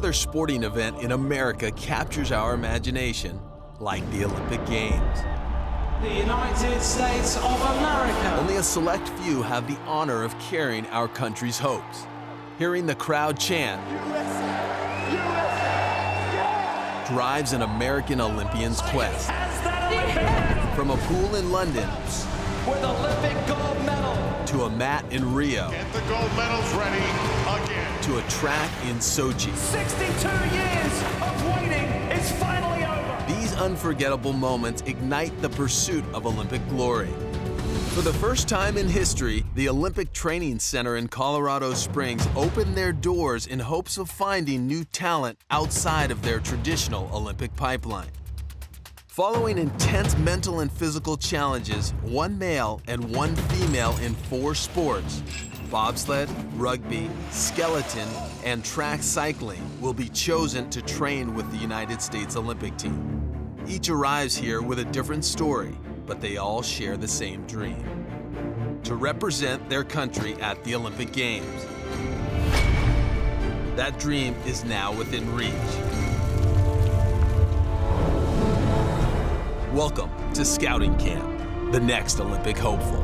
other sporting event in America captures our imagination like the Olympic Games. The United States of America. Only a select few have the honor of carrying our country's hopes. Hearing the crowd chant drives an American Olympian's quest. From a pool in London With Olympic gold medal. to a mat in Rio Get the gold medals ready again. to a track in Sochi. 62 years of waiting is finally over. These unforgettable moments ignite the pursuit of Olympic glory. For the first time in history, the Olympic Training Center in Colorado Springs opened their doors in hopes of finding new talent outside of their traditional Olympic pipeline. Following intense mental and physical challenges, one male and one female in 4 sports, bobsled, rugby, skeleton, and track cycling, will be chosen to train with the United States Olympic team. Each arrives here with a different story, but they all share the same dream: to represent their country at the Olympic Games. That dream is now within reach. Welcome to Scouting Camp, the next Olympic hopeful.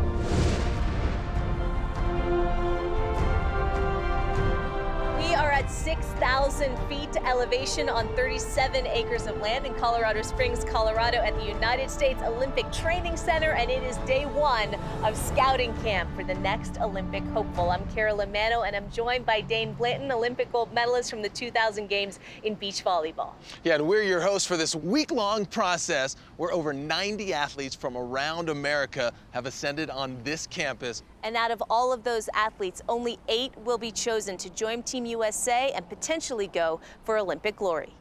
We are at 6,000 feet elevation on 37 acres of land in Colorado Springs, Colorado, at the United States Olympic Training Center, and it is day 1 of Scouting Camp for the next Olympic hopeful. I'm Kara Lamano, and I'm joined by Dane Blanton, Olympic gold medalist from the 2000 Games in beach volleyball. Yeah, and we're your hosts for this week-long process where over 90 athletes from around America have ascended on this campus. And out of all of those athletes, only 8 will be chosen to join Team USA and potentially go for Olympic glory.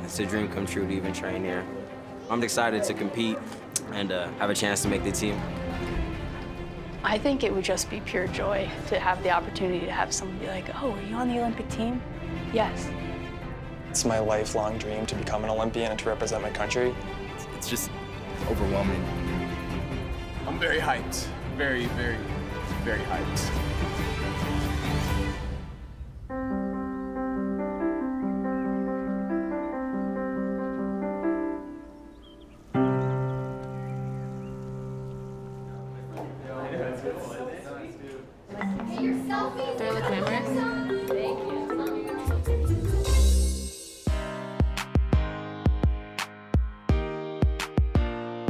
It's a dream come true to even train here. I'm excited to compete and have a chance to make the team. I think it would just be pure joy to have the opportunity to have someone be like, oh, are you on the Olympic team? Yes. It's my lifelong dream to become an Olympian and to represent my country. It's just overwhelming. I'm very hyped. Very, very, very hyped. Do I look glamorous?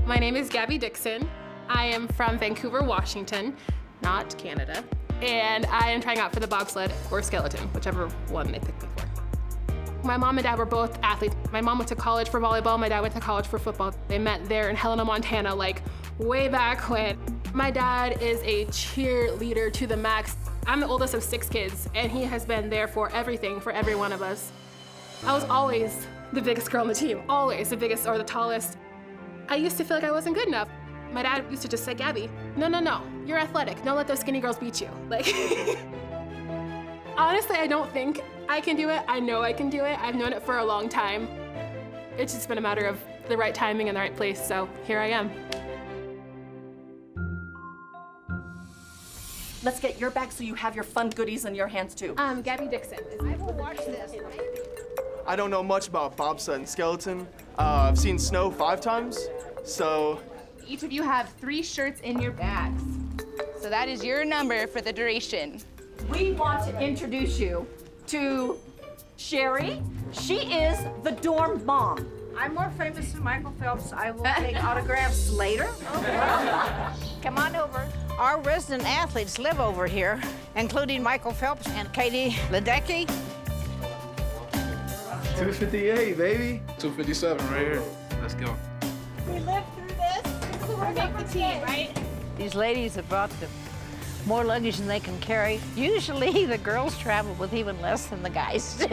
My name is Gabby Dixon. I am from Vancouver, Washington, not Canada. And I am trying out for the bobsled or skeleton, whichever one they picked me for. My mom and dad were both athletes. My mom went to college for volleyball, my dad went to college for football. They met there in Helena, Montana, like way back when. My dad is a cheerleader to the max. I'm the oldest of 6 kids, and he has been there for everything for every one of us. I was always the biggest girl on the team, always the biggest or the tallest. I used to feel like I wasn't good enough. My dad used to just say, Gabby, no, you're athletic. Don't let those skinny girls beat you. Like, honestly, I don't think I can do it. I know I can do it. I've known it for a long time. It's just been a matter of the right timing and the right place, so here I am. Let's get your bag so you have your fun goodies in your hands too. Gabby Dixon. I will watch this. I don't know much about bobsled and skeleton. I've seen snow 5 times, so... Each of you have 3 shirts in your bags. So that is your number for the duration. We want to introduce you to Sherry. She is the dorm mom. I'm more famous than Michael Phelps. I will take autographs later. Come on over. Our resident athletes live over here, including Michael Phelps and Katie Ledecky. 258, baby. 257 right here. Let's go. We lived through this. We'll make the team, right? These ladies have brought them more luggage than they can carry. Usually the girls travel with even less than the guys do.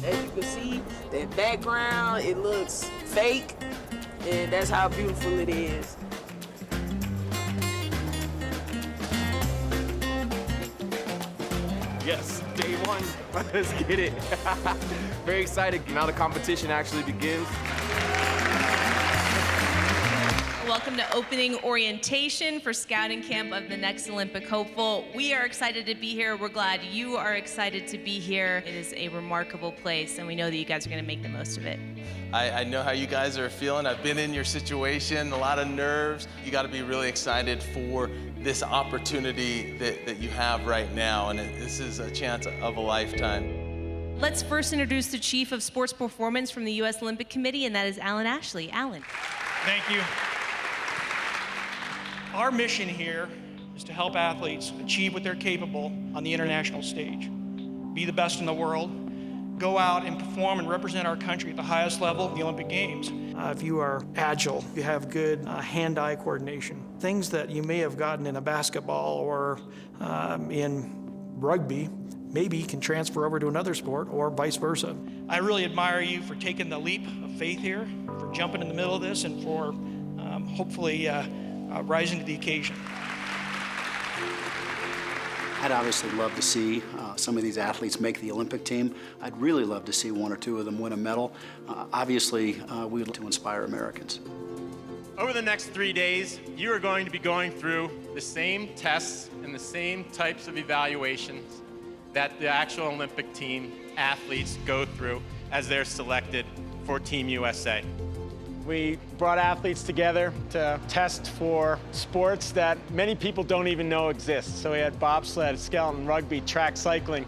As you can see, that background, it looks fake, and that's how beautiful it is. Yes, day one. Let's get it. Very excited. Now the competition actually begins. Welcome to opening orientation for scouting camp of the next Olympic hopeful. We are excited to be here. We're glad you are excited to be here. It is a remarkable place, and we know that you guys are going to make the most of it. I know how you guys are feeling. I've been in your situation, a lot of nerves. You got to be really excited for this opportunity that you have right now, and this is a chance of a lifetime. Let's first introduce the Chief of Sports Performance from the U.S. Olympic Committee, and that is Alan Ashley. Alan. Thank you. Our mission here is to help athletes achieve what they're capable on the international stage, be the best in the world, go out and perform and represent our country at the highest level in the Olympic Games. If you are agile, you have good hand-eye coordination, things that you may have gotten in a basketball or in rugby, maybe can transfer over to another sport or vice versa. I really admire you for taking the leap of faith here, for jumping in the middle of this, and for hopefully rising to the occasion. I'd obviously love to see some of these athletes make the Olympic team. I'd really love to see one or two of them win a medal. Obviously, we want to inspire Americans. Over the next 3 days, you are going to be going through the same tests and the same types of evaluations that the actual Olympic team athletes go through as they're selected for Team USA. We brought athletes together to test for sports that many people don't even know exist. So we had bobsled, skeleton, rugby, track cycling.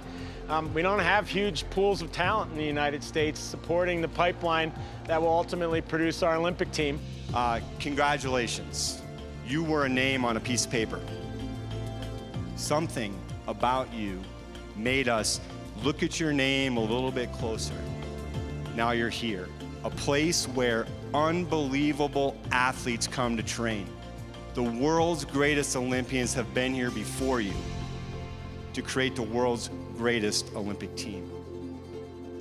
We don't have huge pools of talent in the United States supporting the pipeline that will ultimately produce our Olympic team. Congratulations. You were a name on a piece of paper. Something about you made us look at your name a little bit closer. Now you're here, a place where unbelievable athletes come to train. The world's greatest Olympians have been here before you to create the world's greatest Olympic team.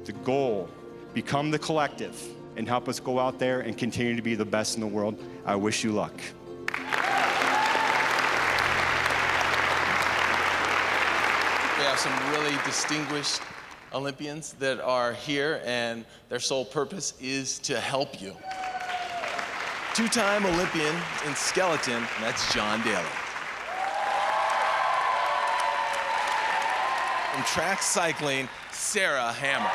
The goal, become the collective and help us go out there and continue to be the best in the world. I wish you luck. We have some really distinguished Olympians that are here, and their sole purpose is to help you. Two-time Olympian in skeleton, that's John Daly. From track cycling, Sarah Hammer.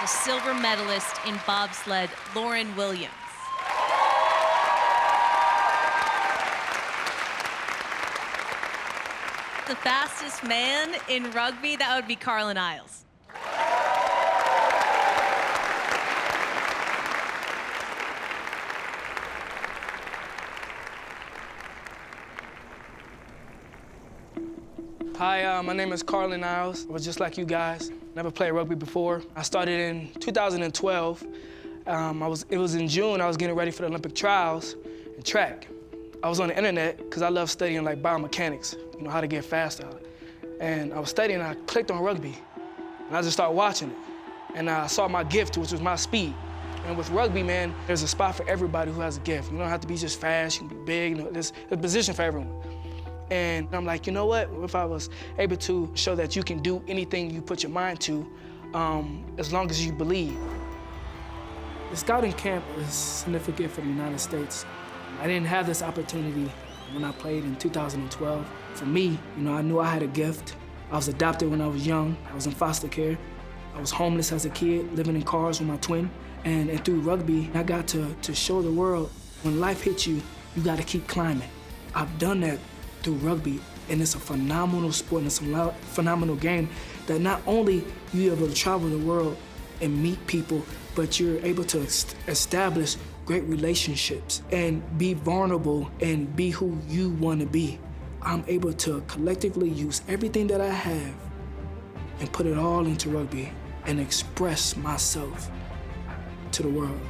The silver medalist in bobsled, Lauren Williams. The fastest man in rugby, that would be Carlin Isles. Hi, my name is Carlin Isles. I was just like you guys. Never played rugby before. I started in 2012. It was in June. I was getting ready for the Olympic trials in track. I was on the internet because I love studying like biomechanics, you know, how to get faster. And I was studying, and I clicked on rugby. And I just started watching it. And I saw my gift, which was my speed. And with rugby, man, there's a spot for everybody who has a gift. You don't have to be just fast, you can be big, you know, there's a position for everyone. And I'm like, you know what? If I was able to show that you can do anything you put your mind to, as long as you believe. The scouting camp is significant for the United States. I didn't have this opportunity when I played in 2012. For me, you know, I knew I had a gift. I was adopted when I was young. I was in foster care. I was homeless as a kid, living in cars with my twin. And through rugby, I got to show the world, when life hits you, you gotta keep climbing. I've done that through rugby, and it's a phenomenal sport, and it's a phenomenal game that not only you're able to travel the world and meet people, but you're able to establish great relationships and be vulnerable and be who you want to be. I'm able to collectively use everything that I have and put it all into rugby and express myself to the world.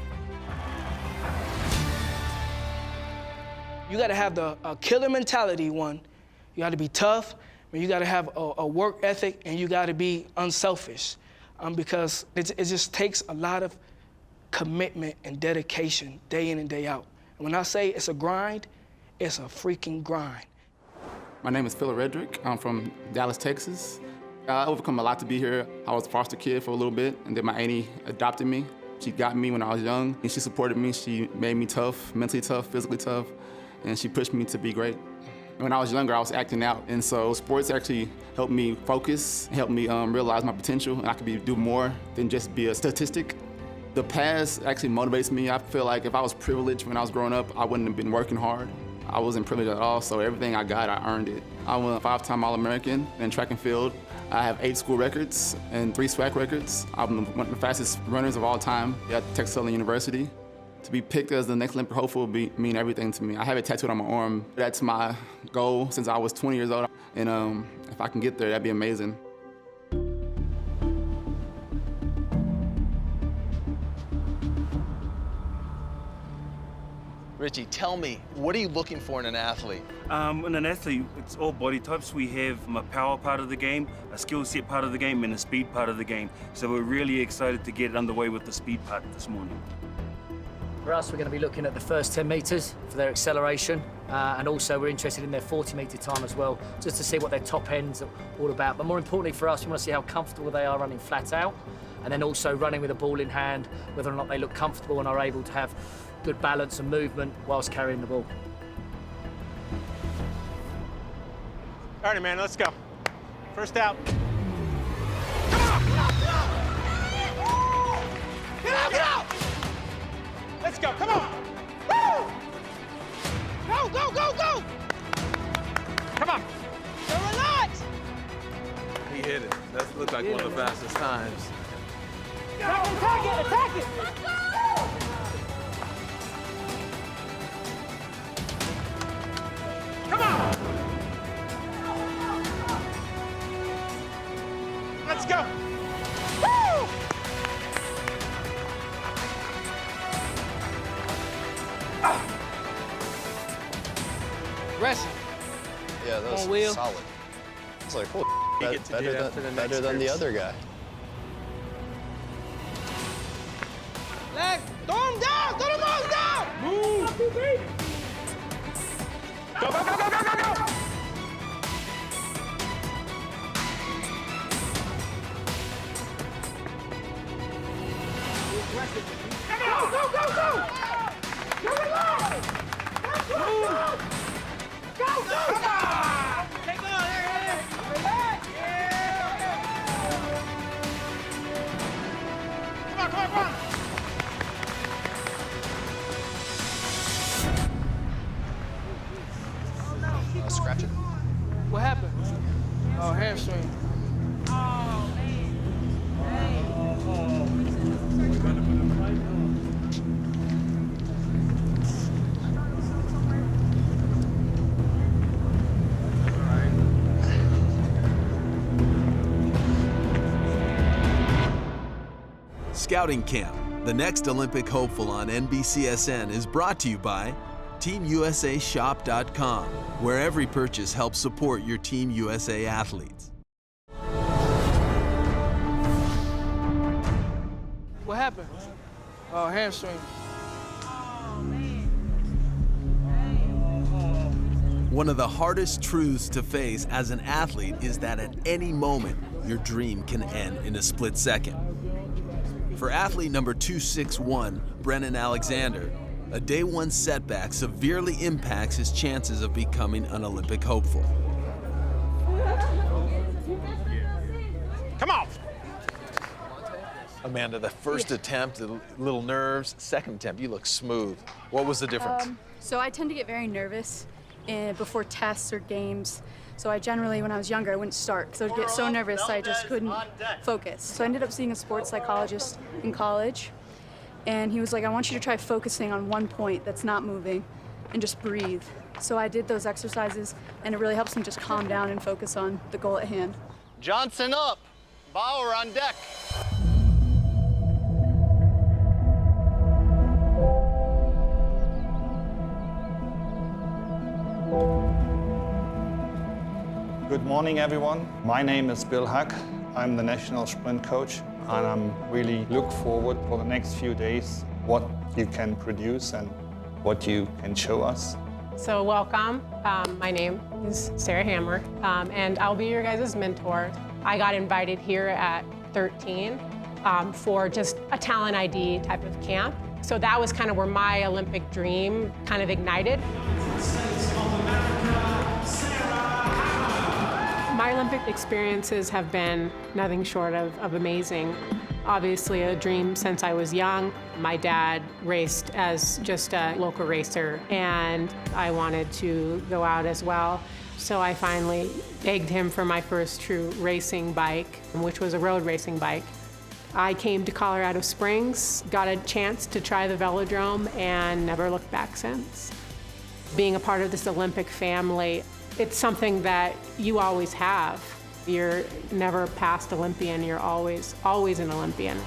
You gotta have the killer mentality, one. You gotta be tough, but you gotta have a work ethic, and you gotta be unselfish. Because it just takes a lot of commitment and dedication day in and day out. And when I say it's a grind, it's a freaking grind. My name is Philip Redrick. I'm from Dallas, Texas. I overcome a lot to be here. I was a foster kid for a little bit, and then my auntie adopted me. She got me when I was young, and she supported me. She made me tough, mentally tough, physically tough, and she pushed me to be great. When I was younger, I was acting out, and so sports actually helped me focus, helped me realize my potential, and I could do more than just be a statistic. The past actually motivates me. I feel like if I was privileged when I was growing up, I wouldn't have been working hard. I wasn't privileged at all, so everything I got, I earned it. I won a 5-time All-American in track and field. I have 8 school records and 3 SWAC records. I'm one of the fastest runners of all time at Texas Southern University. To be picked as the next Olympic hopeful would mean everything to me. I have it tattooed on my arm. That's my goal since I was 20 years old. And if I can get there, that'd be amazing. Richie, tell me, what are you looking for in an athlete? In an athlete, it's all body types. We have a power part of the game, a skill set part of the game, and a speed part of the game. So we're really excited to get underway with the speed part this morning. For us, we're going to be looking at the first 10 metres for their acceleration, and also we're interested in their 40-metre time as well, just to see what their top end's all about. But more importantly for us, we want to see how comfortable they are running flat out, and then also running with a ball in hand, whether or not they look comfortable and are able to have good balance and movement whilst carrying the ball. All right, man, let's go. First out. Get out, get out! Let's go, come on! Woo! Go, go, go, go! Come on! Go a lot! He hit it. That looked like one of the fastest times. Attack it, attack it! Let's go! Come on! Let's go! Woo! Rest. Yeah, that was On wheel. solid. I was like, holy You get to do that for the next better than the groups. other guy. Leg, throw him down! Throw them all down! Move! Go, go, go, go, go, go, go! Go, go, go, go! Go, go, go! Go, go, go! Take on, here! Relax! Come on, come on, come on! Scratch it. What happened? Oh, hamstring. Scouting Camp, the next Olympic hopeful on NBCSN, is brought to you by TeamUSAShop.com, where every purchase helps support your Team USA athletes. What happened? Oh, hamstring. One of the hardest truths to face as an athlete is that at any moment, your dream can end in a split second. For athlete number 261, Brennan Alexander, a day one setback severely impacts his chances of becoming an Olympic hopeful. Come on! Amanda, the first attempt, a little nerves. Second attempt, you look smooth. What was the difference? So I tend to get very nervous before tests or games. So I generally, when I was younger, I wouldn't start because I would get so nervous I just couldn't focus. So I ended up seeing a sports psychologist in college, and he was like, I want you to try focusing on one point that's not moving and just breathe. So I did those exercises, and it really helps me just calm down and focus on the goal at hand. Johnson up. Bauer on deck. Good morning, everyone. My name is Bill Huck. I'm the national sprint coach, and I'm really look forward for the next few days what you can produce and what you can show us. So welcome. My name is Sarah Hammer, and I'll be your guys' mentor. I got invited here at 13 for just a talent ID type of camp. So that was kind of where my Olympic dream kind of ignited. My Olympic experiences have been nothing short of amazing. Obviously a dream since I was young. My dad raced as just a local racer, and I wanted to go out as well. So I finally begged him for my first true racing bike, which was a road racing bike. I came to Colorado Springs, got a chance to try the velodrome, and never looked back since. Being a part of this Olympic family, it's something that you always have. You're never past Olympian, you're always an Olympian.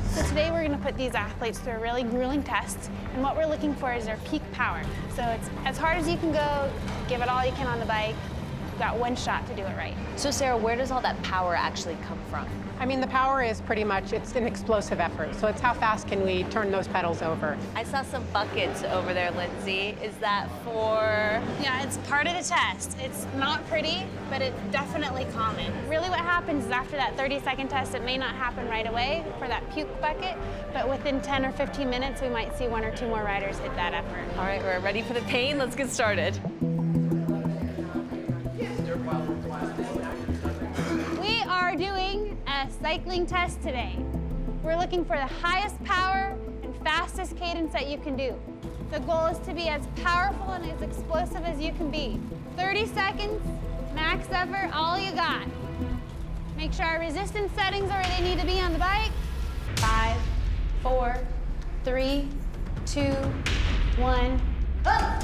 So today we're going to put these athletes through a really grueling test, and what we're looking for is their peak power. So it's as hard as you can go, give it all you can on the bike. You've got one shot to do it right. So Sarah, where does all that power actually come from? I mean, the power is pretty much, it's an explosive effort. So it's how fast can we turn those pedals over. I saw some buckets over there, Lindsay. Is that for? Yeah, it's part of the test. It's not pretty, but it's definitely common. Really what happens is after that 30-second test, it may not happen right away for that puke bucket, but within 10 or 15 minutes, we might see 1 or 2 more riders hit that effort. All right, we're ready for the pain. Let's get started. We are doing a cycling test today. We're looking for the highest power and fastest cadence that you can do. The goal is to be as powerful and as explosive as you can be. 30 seconds, max effort, all you got. Make sure our resistance settings are where they need to be on the bike. 5, 4, 3, 2, 1, up!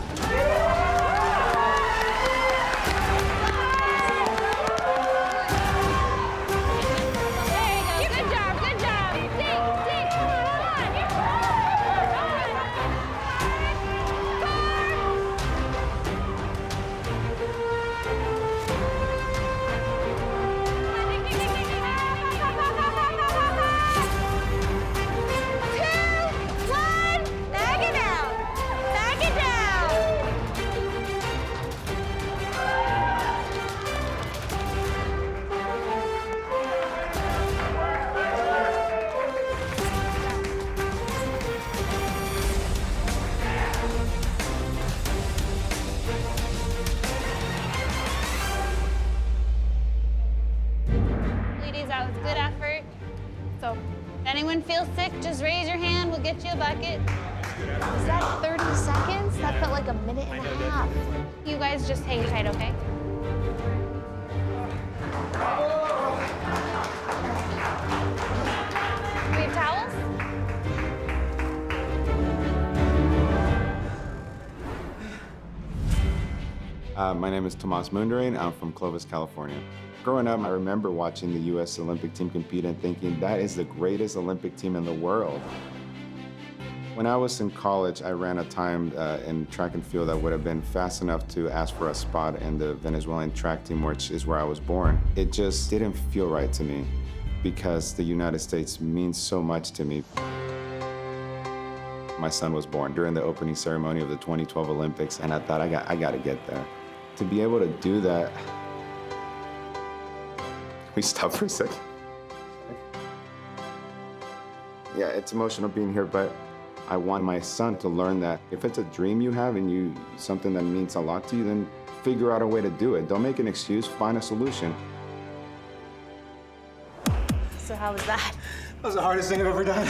That was good effort. So if anyone feels sick, just raise your hand, we'll get you a bucket. Was that 30 seconds? That felt like a minute and a half. You guys just hang tight, okay? We have towels? My name is Tomas Mundering. I'm from Clovis, California. Growing up, I remember watching the U.S. Olympic team compete and thinking, that is the greatest Olympic team in the world. When I was in college, I ran a time in track and field that would have been fast enough to ask for a spot in the Venezuelan track team, which is where I was born. It just didn't feel right to me because the United States means so much to me. My son was born during the opening ceremony of the 2012 Olympics, and I thought, I got to get there. To be able to do that, we stop for a second. Yeah, it's emotional being here, but I want my son to learn that if it's a dream you have and something that means a lot to you, then figure out a way to do it. Don't make an excuse, find a solution. So how was that? That was the hardest thing I've ever done.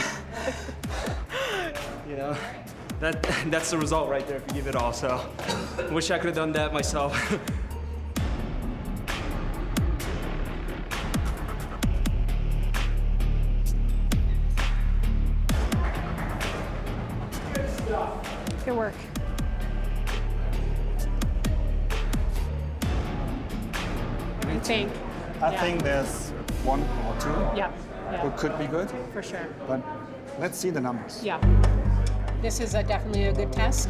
You know, that's the result right there if you give it all, so I wish I could have done that myself. Good work. What do you think? I think there's 1 or 2 Yeah. who could be good. For sure. But let's see the numbers. Yeah. This is definitely a good test.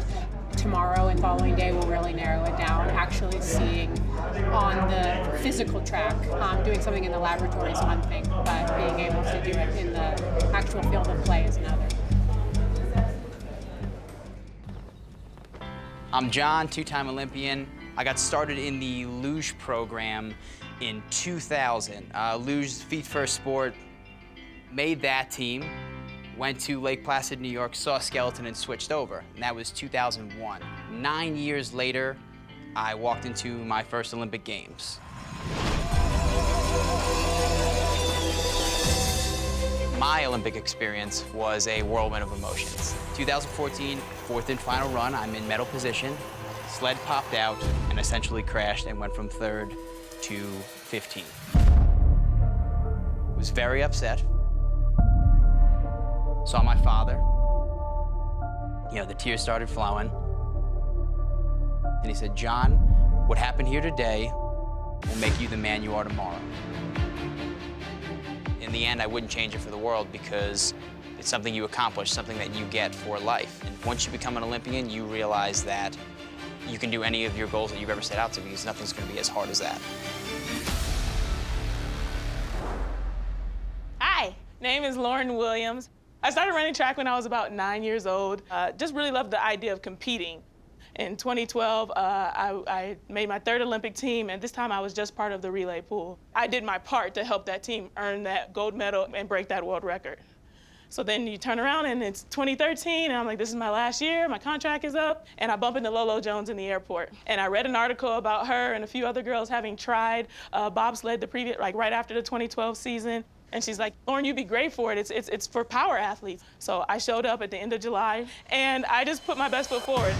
Tomorrow and following day will really narrow it down. Actually seeing on the physical track, doing something in the laboratory is one thing, but being able to do it in the actual field of play is another. I'm John, two-time Olympian. I got started in the luge program in 2000. Luge, feet first sport, made that team, went to Lake Placid, New York, saw a skeleton and switched over, and that was 2001. 9 years later, I walked into my first Olympic Games. My Olympic experience was a whirlwind of emotions. 2014, fourth and final run, I'm in medal position. Sled popped out and essentially crashed and went from third to 15th. Was very upset. Saw my father. You know, the tears started flowing. And he said, John, what happened here today will make you the man you are tomorrow. In the end, I wouldn't change it for the world because it's something you accomplish, something that you get for life. And once you become an Olympian, you realize that you can do any of your goals that you've ever set out to because nothing's going to be as hard as that. Hi, name is Lauren Williams. I started running track when I was about 9 years old. Just really loved the idea of competing. In 2012, I made my third Olympic team, and this time I was just part of the relay pool. I did my part to help that team earn that gold medal and break that world record. So then you turn around and it's 2013, and I'm like, this is my last year, my contract is up, and I bump into Lolo Jones in the airport. And I read an article about her and a few other girls having tried bobsled right after the 2012 season. And she's like, Lauren, you'd be great for it. It's for power athletes. So I showed up at the end of July, and I just put my best foot forward.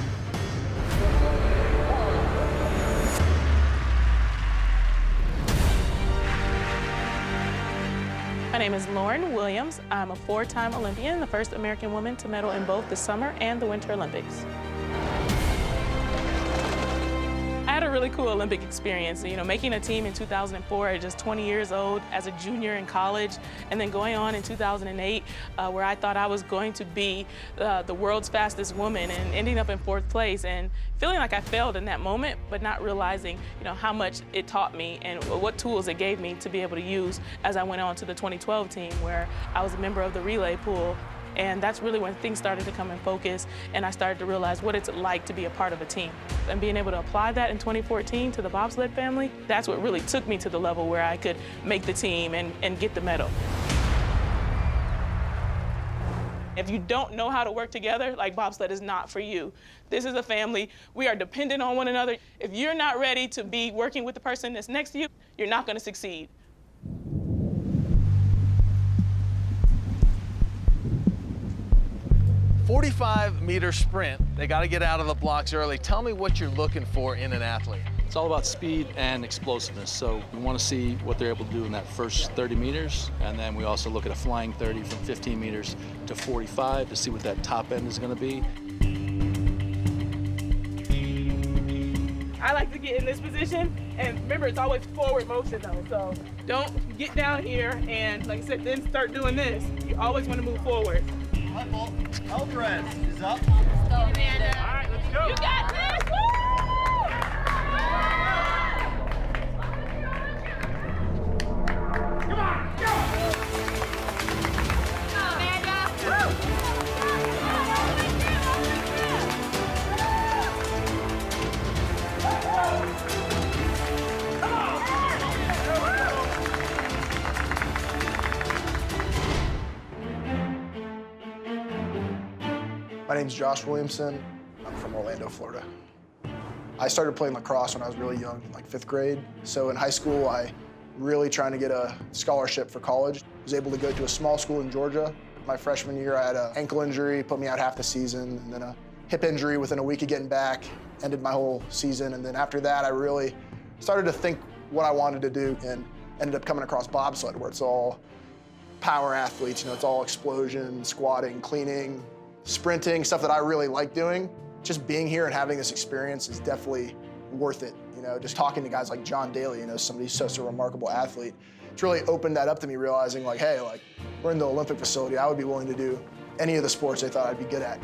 My name is Lauren Williams. I'm a four-time Olympian, the first American woman to medal in both the Summer and the Winter Olympics. I had a really cool Olympic experience, you know, making a team in 2004 at just 20 years old as a junior in college, and then going on in 2008 where I thought I was going to be the world's fastest woman and ending up in fourth place and feeling like I failed in that moment, but not realizing, you know, how much it taught me and what tools it gave me to be able to use as I went on to the 2012 team where I was a member of the relay pool. And that's really when things started to come in focus, and I started to realize what it's like to be a part of a team. And being able to apply that in 2014 to the bobsled family, that's what really took me to the level where I could make the team and get the medal. If you don't know how to work together, like bobsled is not for you. This is a family. We are dependent on one another. If you're not ready to be working with the person that's next to you, you're not going to succeed. 45-meter sprint. They got to get out of the blocks early. Tell me what you're looking for in an athlete. It's all about speed and explosiveness. So we want to see what they're able to do in that first 30 meters. And then we also look at a flying 30 from 15 meters to 45 to see what that top end is going to be. I like to get in this position, and remember, it's always forward motion though, so don't get down here and, like I said, then start doing this. You always want to move forward. Alvarez is up. Let's go, Amanda. All right, let's go. You got this! Come on, go! Amanda! My name's Josh Williamson. I'm from Orlando, Florida. I started playing lacrosse when I was really young, in like 5th grade. So in high school, I really trying to get a scholarship for college. I was able to go to a small school in Georgia. My freshman year, I had an ankle injury, put me out half the season, and then a hip injury within a week of getting back, ended my whole season. And then after that, I really started to think what I wanted to do and ended up coming across bobsled, where it's all power athletes, you know, it's all explosion, squatting, cleaning, sprinting, stuff that I really like doing. Just being here and having this experience is definitely worth it. You know, just talking to guys like John Daly, you know, somebody who's such a remarkable athlete, it's really opened that up to me, realizing like, hey, like, we're in the Olympic facility. I would be willing to do any of the sports they thought I'd be good at.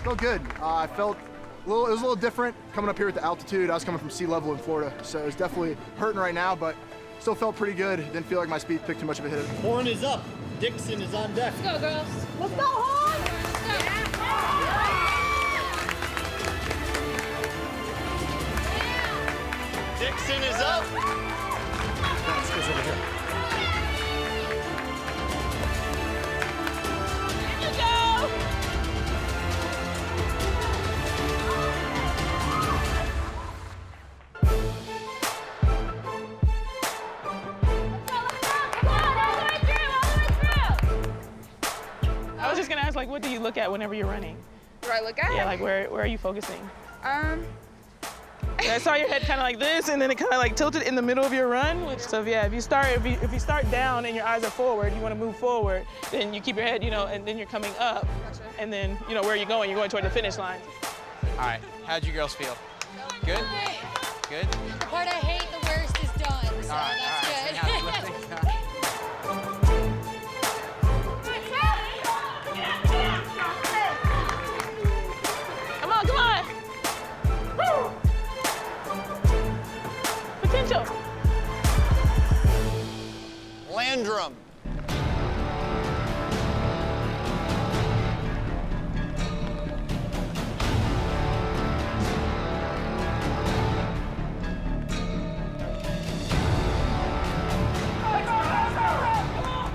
Felt good. I felt it was a little different coming up here at the altitude. I was coming from sea level in Florida, so it was definitely hurting right now, but still felt pretty good. Didn't feel like my speed picked too much of a hit. Horn is up. Dixon is on deck. Let's go, girls. Let's go, Horn! Dixon is up. Let's go over here. I was just gonna ask, like, what do you look at whenever you're running? What do I look at? Yeah, like where are you focusing? Yeah, I saw your head kind of like this, and then it kind of like tilted in the middle of your run. So yeah, if you start down and your eyes are forward, you want to move forward. Then you keep your head, and then you're coming up, and then where are you going? You're going toward the finish line. All right, how'd you girls feel? Good? Good? The part I hate the worst is done, so that's good. Come on. Woo! Potential. Landrum.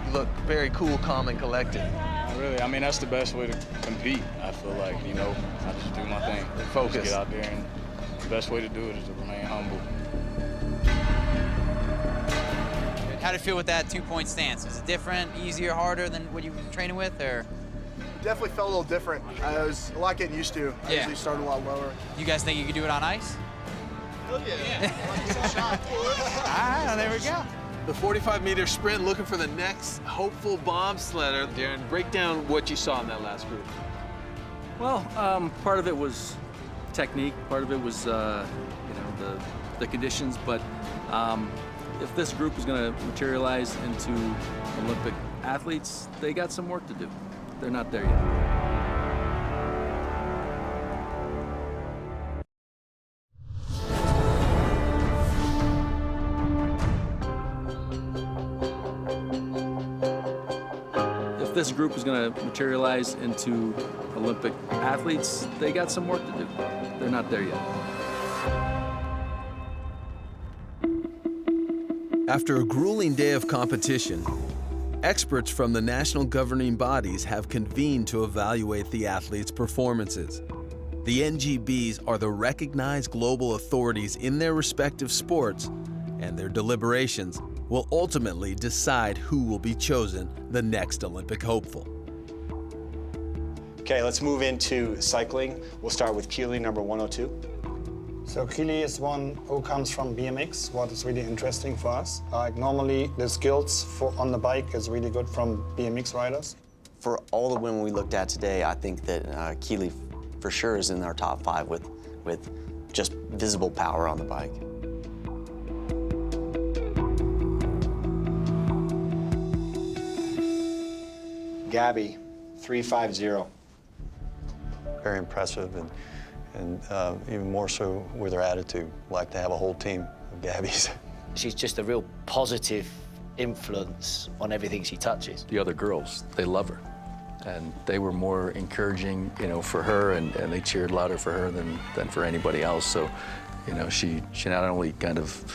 You look very cool, calm, and collected. Really, I mean, that's the best way to compete, I feel like, I just do my thing. Focus. Just get out there, and the best way to do it is to remain humble. How did it feel with that 2-point stance? Was it different, easier, harder than what you've been training with, or? Definitely felt a little different. I was a lot getting used to. I usually started a lot lower. You guys think you could do it on ice? Hell yeah. All right, there we go. The 45-meter sprint, looking for the next hopeful bobsledder. Darren, break down what you saw in that last group. Well, part of it was technique, part of it was, the conditions, but if this group is going to materialize into Olympic athletes, they got some work to do. They're not there yet. If this group is going to materialize into Olympic athletes, they got some work to do. They're not there yet. After a grueling day of competition, experts from the national governing bodies have convened to evaluate the athletes' performances. The NGBs are the recognized global authorities in their respective sports, and their deliberations will ultimately decide who will be chosen the next Olympic hopeful. Okay, let's move into cycling. We'll start with Keely, number 102. So Keely is one who comes from BMX, what is really interesting for us. Normally, the skills on the bike is really good from BMX riders. For all the women we looked at today, I think that Keely for sure is in our top 5 with just visible power on the bike. Gabby, 350. Very impressive, and even more so with her attitude. Like to have a whole team of Gabbies. She's just a real positive influence on everything she touches. The other girls, they love her. And they were more encouraging, for her, and they cheered louder for her than for anybody else. So, she not only kind of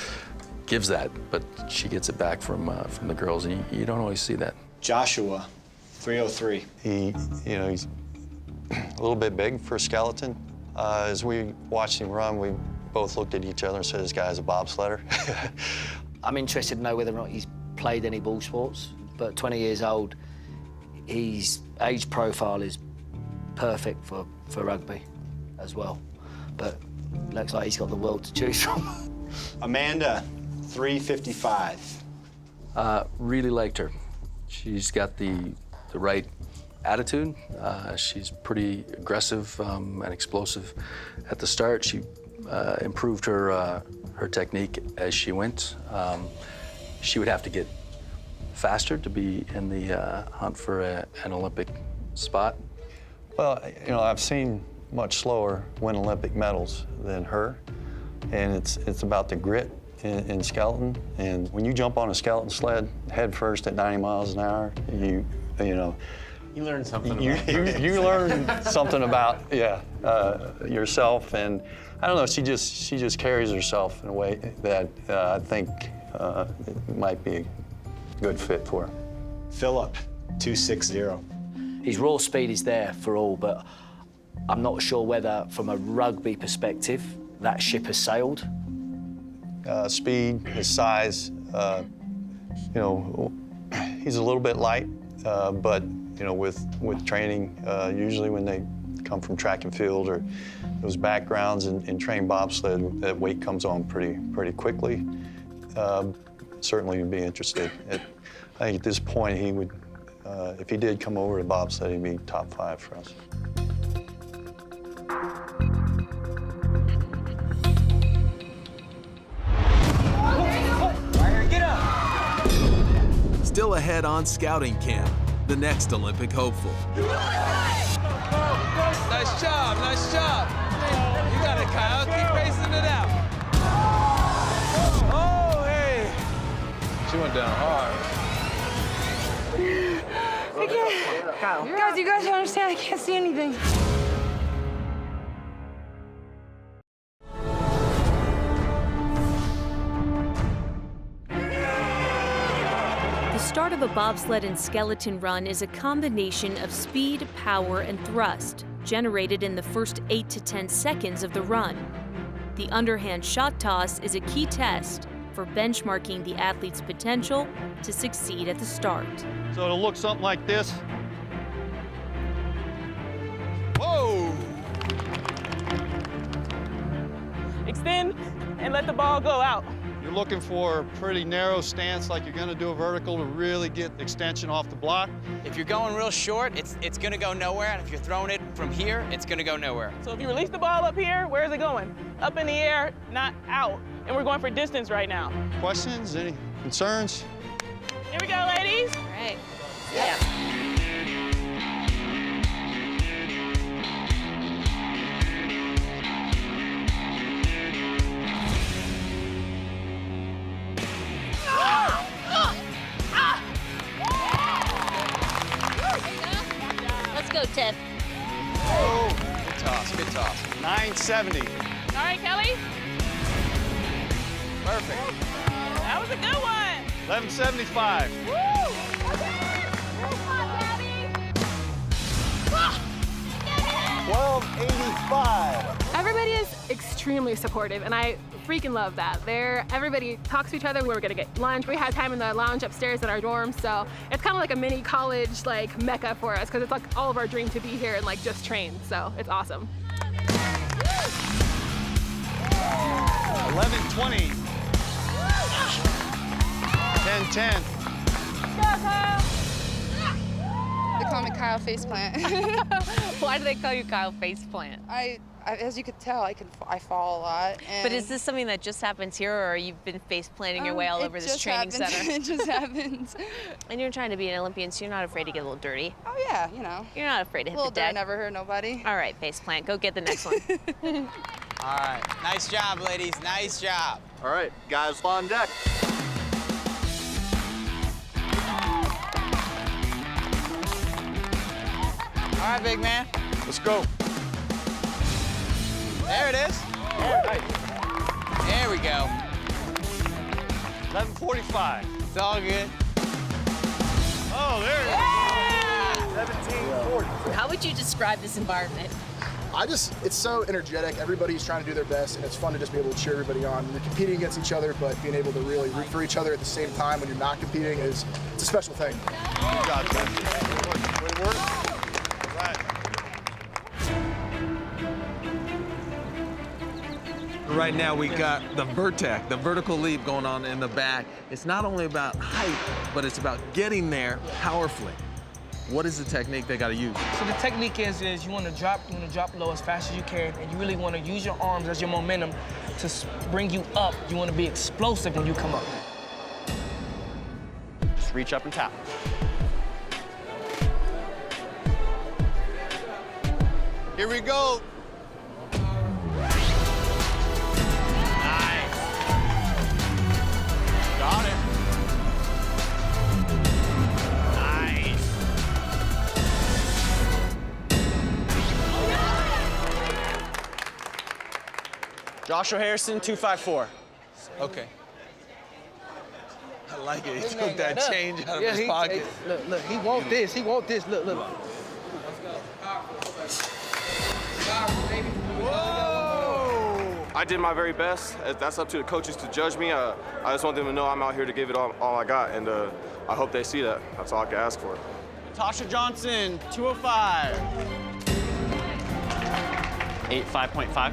gives that, but she gets it back from the girls, and you don't always see that. Joshua, 303. He's a little bit big for a skeleton. As we watched him run, we both looked at each other and said, this guy's a bobsledder. I'm interested to know whether or not he's played any ball sports, but 20 years old, his age profile is perfect for rugby as well. But looks like he's got the world to choose from. Amanda, 355. Really liked her. She's got the right attitude. She's pretty aggressive and explosive at the start. She improved her technique as she went. She would have to get faster to be in the hunt for an Olympic spot. Well, you know, I've seen much slower win Olympic medals than her, and it's about the grit in skeleton. And when you jump on a skeleton sled head first at 90 miles an hour, you know. You learn something. You learn something about yourself, and I don't know. She just carries herself in a way that I think it might be a good fit for her. Philip, 260. His raw speed is there for all, but I'm not sure whether, from a rugby perspective, that ship has sailed. Speed, his size, you know, he's a little bit light, but you know, with training, usually when they come from track and field or those backgrounds and train bobsled, that weight comes on pretty quickly. Certainly would be interested. I think at this point he would, if he did come over to bobsled, he'd be top 5 for us. Still ahead on scouting camp, the next Olympic hopeful. Nice job, nice job. You got it, Kyle. Keep racing it out. Oh, hey. She went down hard. I can't. Kyle. Guys, you guys don't understand. I can't see anything. The start of a bobsled and skeleton run is a combination of speed, power, and thrust, generated in the first 8 to 10 seconds of the run. The underhand shot toss is a key test for benchmarking the athlete's potential to succeed at the start. So it'll look something like this. Whoa! Extend and let the ball go out. You're looking for a pretty narrow stance like you're gonna do a vertical to really get extension off the block. If you're going real short, it's gonna go nowhere, and if you're throwing it from here, it's gonna go nowhere. So if you release the ball up here, where is it going? Up in the air, not out. And we're going for distance right now. Questions, any concerns? Here we go, ladies. All right. Yeah. Let's go, Tiff. Oh, good toss, good toss. 970. All right, Kelly. Perfect. That was a good one. 1175. Woo! 1285. Everybody is extremely supportive, and I freaking love that. Everybody talks to each other. We were gonna get lunch. We had time in the lounge upstairs in our dorms, so it's kind of like a mini college like mecca for us, because it's like all of our dream to be here and like just train. So it's awesome. 1120. 1010. They call me Kyle Faceplant. Why do they call you Kyle Faceplant? I, as you could tell, I fall a lot. But is this something that just happens here, or you've been face planting your way all over this training center? It just happens. And you're trying to be an Olympian, so you're not afraid to get a little dirty. Oh yeah, you know. You're not afraid to hit a little the deck. dirt never hurt nobody. All right, Faceplant, go get the next one. All right, nice job, ladies, nice job. All right, guys on deck. All right, big man. Let's go. There it is. There we go. 1145. It's all good. Oh, there it is. 1740. How would you describe this environment? It's so energetic. Everybody's trying to do their best, and it's fun to just be able to cheer everybody on. You're competing against each other, but being able to really root for each other at the same time when you're not competing it's a special thing. Good job, man. Way to work. Right now we got the vertec, the vertical leap going on in the back. It's not only about height, but it's about getting there powerfully. What is the technique they got to use? So the technique is you want to drop low as fast as you can, and you really want to use your arms as your momentum to bring you up. You want to be explosive when you come up. Just reach up and tap. Here we go. Nice. Got it. Nice. Joshua Harrison, 254. Okay. I like it. He took that change out of his pocket. Look, he want this. He want this. Look. Whoa! I did my very best. That's up to the coaches to judge me. I just want them to know I'm out here to give it all I got, and I hope they see that. That's all I can ask for. Tasha Johnson, 205. 5.5.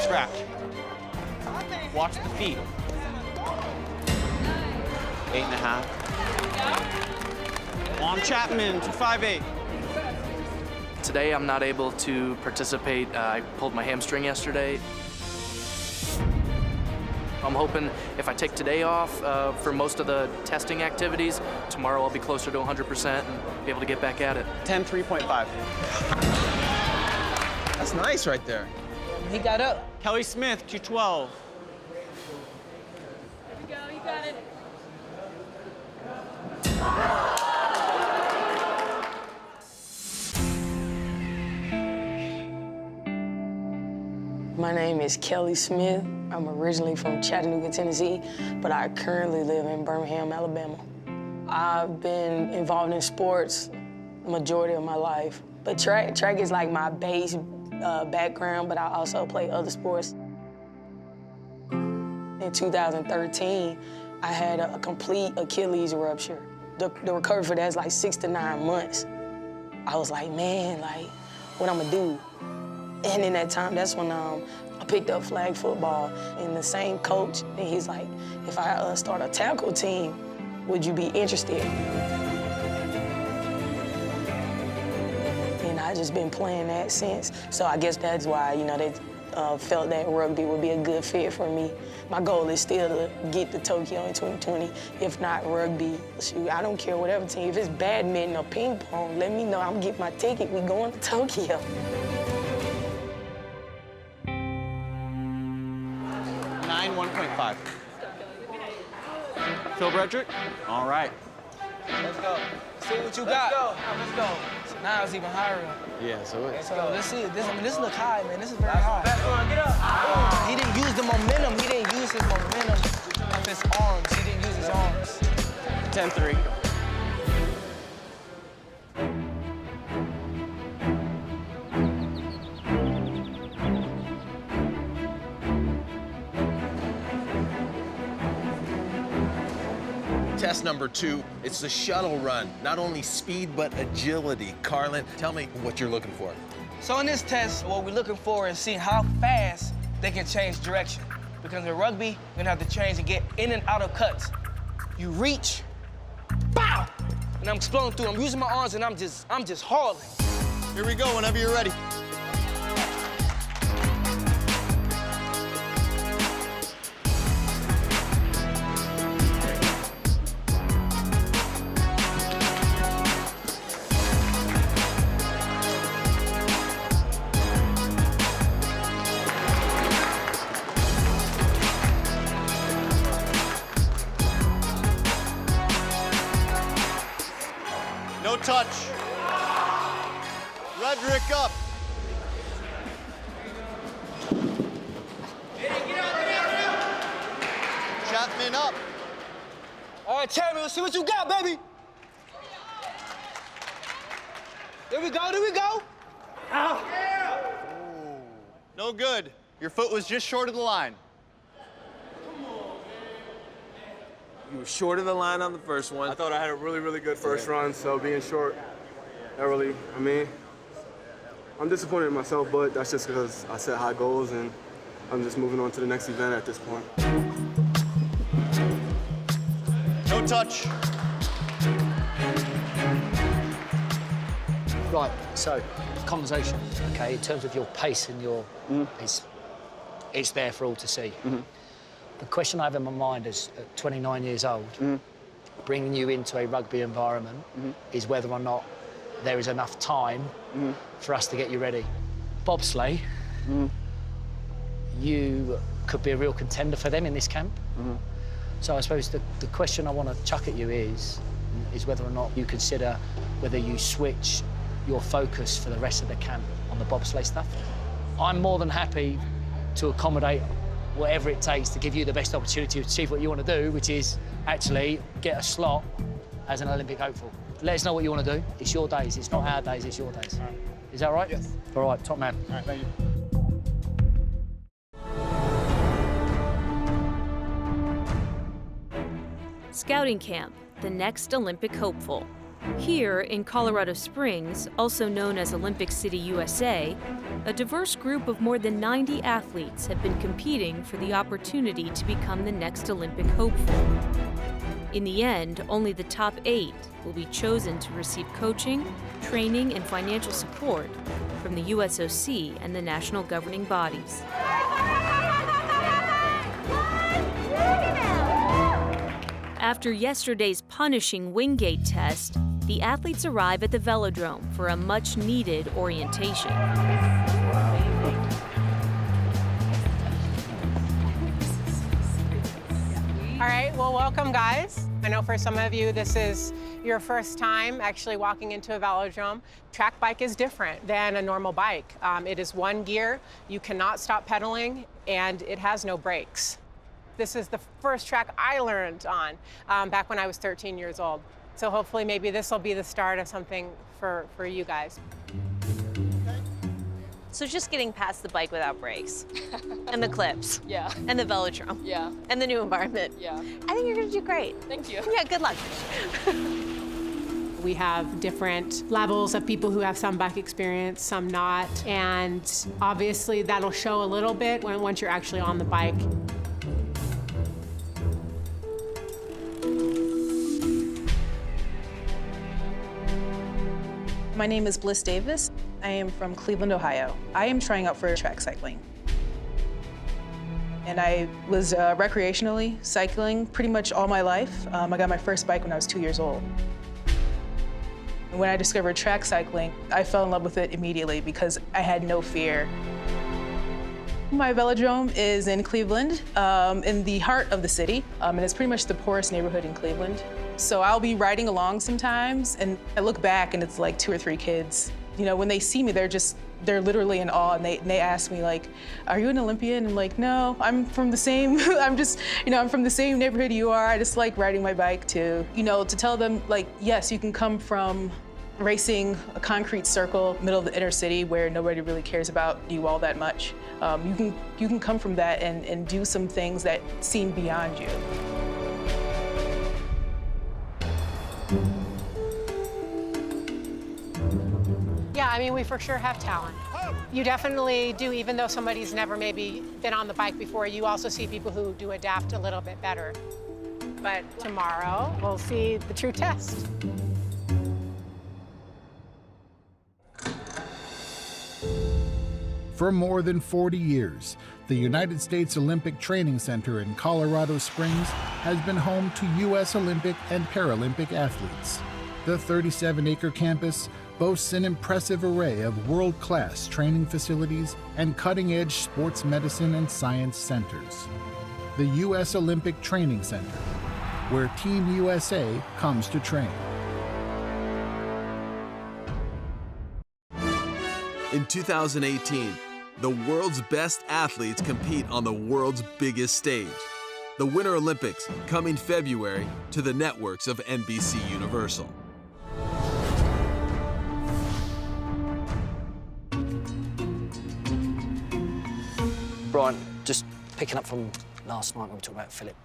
Scratch. Watch the feet. 8.5. Juan Chapman, 258. Today I'm not able to participate. I pulled my hamstring yesterday. I'm hoping if I take today off for most of the testing activities, tomorrow I'll be closer to 100% and be able to get back at it. 10.3.5. That's nice right there. He got up. Kelly Smith, 212. You got it. My name is Kelly Smith. I'm originally from Chattanooga, Tennessee, but I currently live in Birmingham, Alabama. I've been involved in sports the majority of my life, but track is like my base background, but I also play other sports. In 2013, I had a complete Achilles rupture. The recovery for that is like 6 to 9 months. I was like, man, like, what I'm gonna do? And in that time, that's when I picked up flag football, and the same coach, and he's like, if I start a tackle team, would you be interested? And I just been playing that since. So I guess that's why, you know, they felt that rugby would be a good fit for me. My goal is still to get to Tokyo in 2020. If not rugby, shoot, I don't care, whatever team. If it's badminton or ping pong, let me know. I'm getting my ticket. We going to Tokyo. 1.5. Phil Brederick? All right. Let's go. See what you got. Let's go. So now it's even higher. Yeah, so let's see. This look high, man. This is very high. Get up. He didn't use the momentum. He didn't use his momentum of his arms. He didn't use his arms. 10.3. Test number 2, it's the shuttle run. Not only speed, but agility. Carlin, tell me what you're looking for. So in this test, what we're looking for is seeing how fast they can change direction. Because in rugby, you're gonna have to change and get in and out of cuts. You reach, bow, and I'm exploding through. I'm using my arms and I'm just hauling. Here we go, whenever you're ready. No touch. Redrick up. Chapman up. All right, Chapman, let's see what you got, baby. There we go, there we go. Ow. No good. Your foot was just short of the line. You were short of the line on the first one. I thought I had a really, really good first run, so being short, that really, I'm disappointed in myself, but that's just because I set high goals and I'm just moving on to the next event at this point. No touch. Right, so conversation, okay, in terms of your pace and your, it's there for all to see. The question I have in my mind is, at 29 years old, bringing you into a rugby environment is whether or not there is enough time for us to get you ready. Bobsleigh, you could be a real contender for them in this camp. So I suppose the question I want to chuck at you is whether or not you consider whether you switch your focus for the rest of the camp on the bobsleigh stuff. I'm more than happy to accommodate whatever it takes to give you the best opportunity to achieve what you want to do, which is actually get a slot as an Olympic hopeful. Let us know what you want to do. It's your days. It's not our days. It's your days. Right. Is that right? Yes. All right, top man. All right, thank you. Scouting Camp, the next Olympic hopeful. Here in Colorado Springs, also known as Olympic City, USA, a diverse group of more than 90 athletes have been competing for the opportunity to become the next Olympic hopeful. In the end, only the top 8 will be chosen to receive coaching, training, and financial support from the USOC and the national governing bodies. After yesterday's punishing Wingate test, the athletes arrive at the velodrome for a much-needed orientation. All right, well, welcome, guys. I know for some of you, this is your first time actually walking into a velodrome. Track bike is different than a normal bike. It is one gear, you cannot stop pedaling, and it has no brakes. This is the first track I learned on back when I was 13 years old. So hopefully maybe this will be the start of something for you guys. So just getting past the bike without brakes and the clips. Yeah. And the velodrome. Yeah. And the new environment. Yeah. I think you're gonna do great. Thank you. Yeah, good luck. We have different levels of people who have some bike experience, some not, and obviously that'll show a little bit once you're actually on the bike. My name is Bliss Davis. I am from Cleveland, Ohio. I am trying out for track cycling. And I was recreationally cycling pretty much all my life. I got my first bike when I was 2 years old. And when I discovered track cycling, I fell in love with it immediately because I had no fear. My velodrome is in Cleveland, in the heart of the city, and it's pretty much the poorest neighborhood in Cleveland. So I'll be riding along sometimes, and I look back, and it's like 2 or 3 kids. You know, when they see me, they're literally in awe, and they ask me, like, are you an Olympian? And I'm like, no, I'm from the same, I'm from the same neighborhood you are. I just like riding my bike too. You know, to tell them, like, yes, you can come from racing a concrete circle, middle of the inner city where nobody really cares about you all that much. You can come from that and do some things that seem beyond you. Yeah, I mean, we for sure have talent. You definitely do, even though somebody's never maybe been on the bike before, you also see people who do adapt a little bit better. But tomorrow, we'll see the true test. For more than 40 years, the United States Olympic Training Center in Colorado Springs has been home to U.S. Olympic and Paralympic athletes. The 37-acre campus boasts an impressive array of world-class training facilities and cutting-edge sports medicine and science centers. The U.S. Olympic Training Center, where Team USA comes to train. In 2018, the world's best athletes compete on the world's biggest stage. The Winter Olympics, coming February to the networks of NBC Universal. Brian, just picking up from last night when we talked about Philip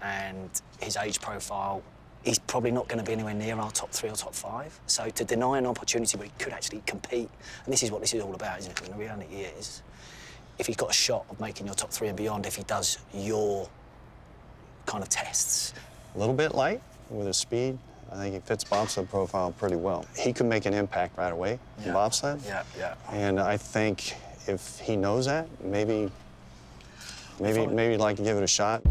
and his age profile, he's probably not going to be anywhere near our top 3 or top 5. So to deny an opportunity where he could actually compete, and this is what this is all about, isn't it? And the reality is, if he's got a shot of making your top 3 and beyond, if he does your kind of tests. A little bit light with his speed. I think he fits bobsled profile pretty well. He can make an impact right away in bobsled. Yeah. And I think if he knows that, maybe he'd like to give it a shot.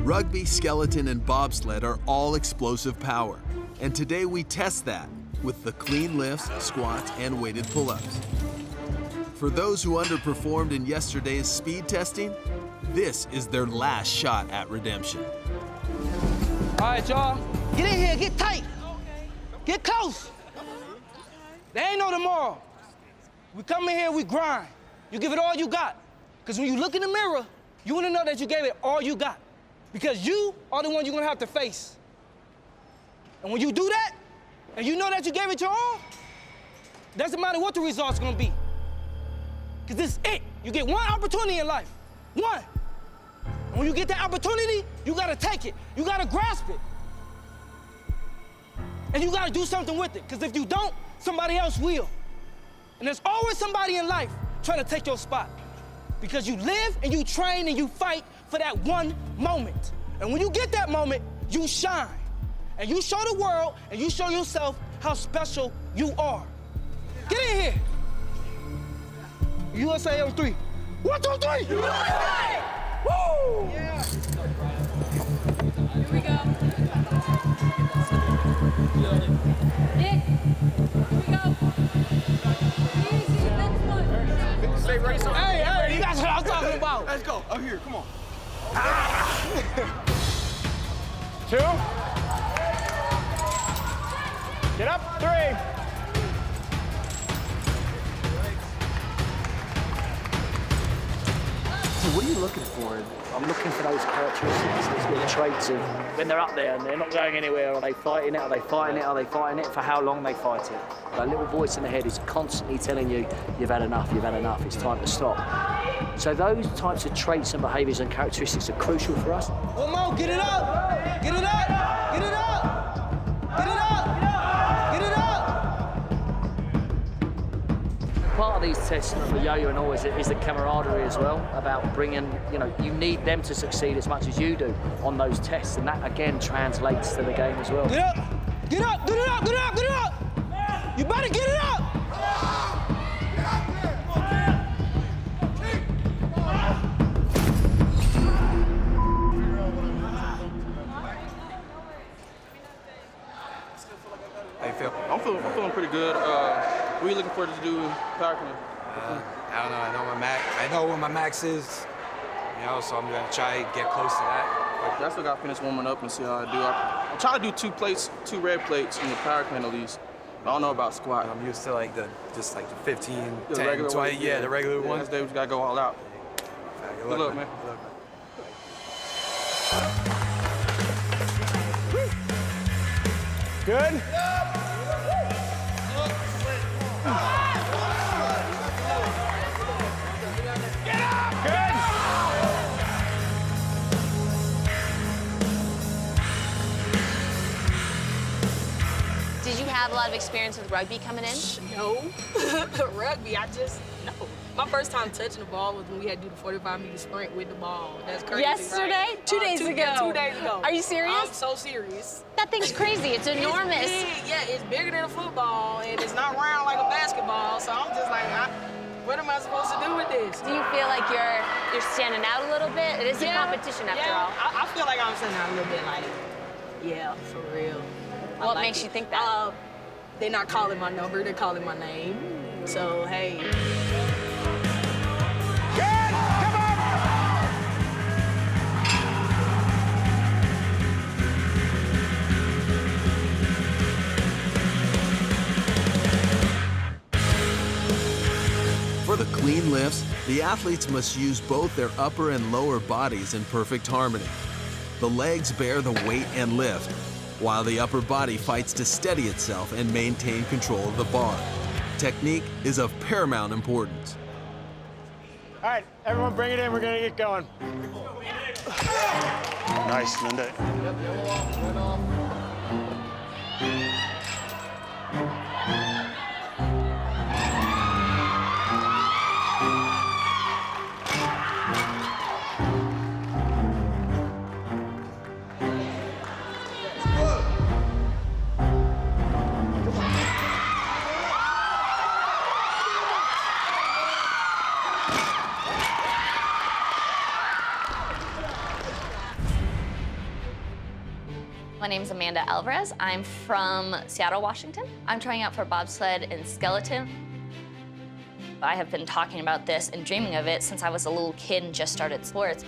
Rugby, skeleton, and bobsled are all explosive power. And today we test that with the clean lifts, squats, and weighted pull-ups. For those who underperformed in yesterday's speed testing, this is their last shot at redemption. All right, y'all. Get in here, get tight. Get close. There ain't no tomorrow. We come in here, we grind. You give it all you got. Because when you look in the mirror, you want to know that you gave it all you got. Because you are the one you're going to have to face. And when you do that, and you know that you gave it your all, doesn't matter what the result's going to be. Because this is it. You get one opportunity in life. One. And when you get that opportunity, you got to take it. You got to grasp it. And you got to do something with it. Because if you don't, somebody else will. And there's always somebody in life trying to take your spot. Because you live and you train and you fight for that one moment. And when you get that moment, you shine. And you show the world and you show yourself how special you are. Get in here. USA on 3. 1, 2, 3. USA! Woo! Yeah. Here we go. Nick, here we go. Easy, next one. Stay ready. Hey, you guys know what I'm talking about. Let's go. Up here, come on. 2. Get up, 3. So what are you looking for? I'm looking for those characteristics, those little traits of when they're up there and they're not going anywhere. Are they fighting it? Are they fighting it? Are they fighting it? For how long they fight it? That little voice in the head is constantly telling you, you've had enough, it's time to stop. So those types of traits and behaviours and characteristics are crucial for us. One more, get it up! Get it up! Get it up! Get it up! Get it up! Part of these tests for yo-yo and all is the camaraderie as well, about bringing, you need them to succeed as much as you do on those tests, and that again translates to the game as well. Get up! Get up! Get it up! Get it up! Get it up! You better get it up! How you feel? I'm feeling pretty good. What are you looking forward to do power clean? I don't know. I know where my max is. So I'm gonna try to get close to that. I still got to finish warming up and see how I do. I'm trying to do 2 red plates in the power clean at least. I don't know about squat. I'm used to the 15, the 10, regular 20. Ones, yeah, the regular ones. Next day we gotta go all out. Good luck, man. Good? Did you have a lot of experience with rugby coming in? No. Rugby, no. My first time touching the ball was when we had to do the 45-meter sprint with the ball. That's crazy. Yesterday? Right? 2 days ago. 2 days ago. Are you serious? I'm so serious. That thing's crazy. It's enormous. It's big. Yeah, it's bigger than a football, and it's not round like a basketball. So I'm just like, what am I supposed to do with this? Do you feel like you're standing out a little bit? It is a competition after all. I feel like I'm standing out a little bit, for real. What makes you think that? They're not calling my number, they're calling my name. So, hey. For the clean lifts, the athletes must use both their upper and lower bodies in perfect harmony. The legs bear the weight and lift, while the upper body fights to steady itself and maintain control of the bar. Technique is of paramount importance. All right, everyone bring it in. We're gonna get going. Nice, Linda. My name's Amanda Alvarez. I'm from Seattle, Washington. I'm trying out for bobsled and skeleton. I have been talking about this and dreaming of it since I was a little kid and just started sports.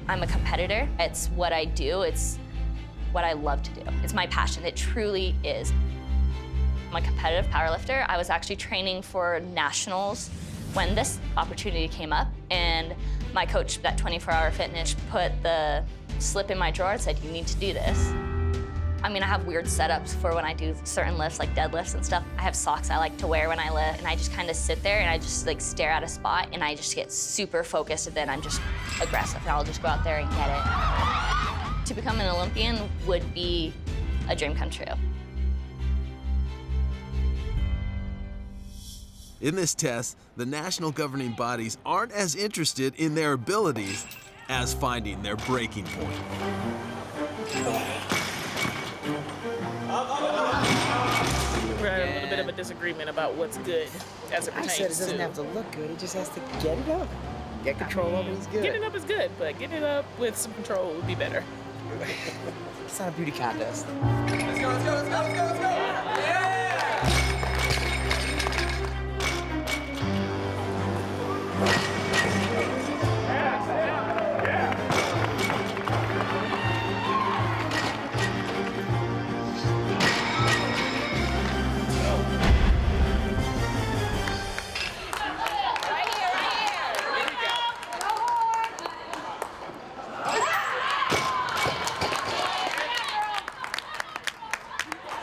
I'm a competitor. It's what I do. It's what I love to do. It's my passion. It truly is. I'm a competitive powerlifter. I was actually training for nationals when this opportunity came up, and my coach at 24 Hour Fitness put the slip in my drawer and said, you need to do this. I mean, I have weird setups for when I do certain lifts, like deadlifts and stuff. I have socks I like to wear when I lift, and I just kind of sit there and I just like stare at a spot, and I just get super focused, and then I'm just aggressive, and I'll just go out there and get it. To become an Olympian would be a dream come true. In this test, the national governing bodies aren't as interested in their abilities as finding their breaking point. We're at a little bit of a disagreement about what's good as it pertains to. I said it doesn't have to look good, it just has to get it up. Get control of it is good. Getting it up is good, but getting it up with some control would be better. It's not a beauty contest. Let's go, let's go, let's go, let's go, let's go! Yeah!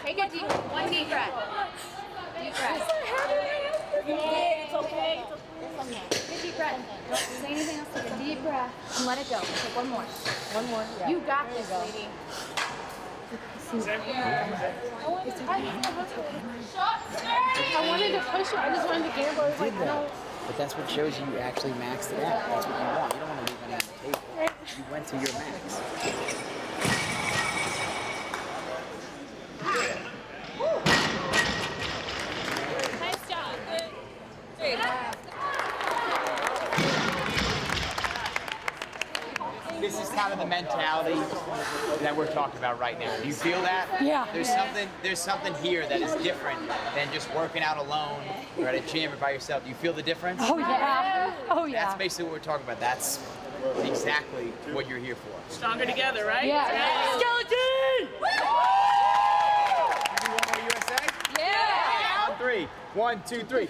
Take a one deep breath. Deep breath. It's okay. Take a deep breath. Don't say anything else. Take a deep breath and let it go. Take one more. One more. Yeah. You got this, lady. I wanted to push it. I just wanted to gamble. I was like, no. But that's what shows you actually maxed it out. That's what you want. You don't want to leave any on the table. You went to your max. Nice job. This is kind of the mentality that we're talking about right now. Do you feel that? Yeah. There's something here that is different than just working out alone or at a gym or by yourself. Do you feel the difference? Oh yeah. Oh yeah. That's basically what we're talking about. That's exactly what you're here for. Stronger together, right? Yeah. Skeleton! You want more USA? Yeah. On three. 1, 2, 3.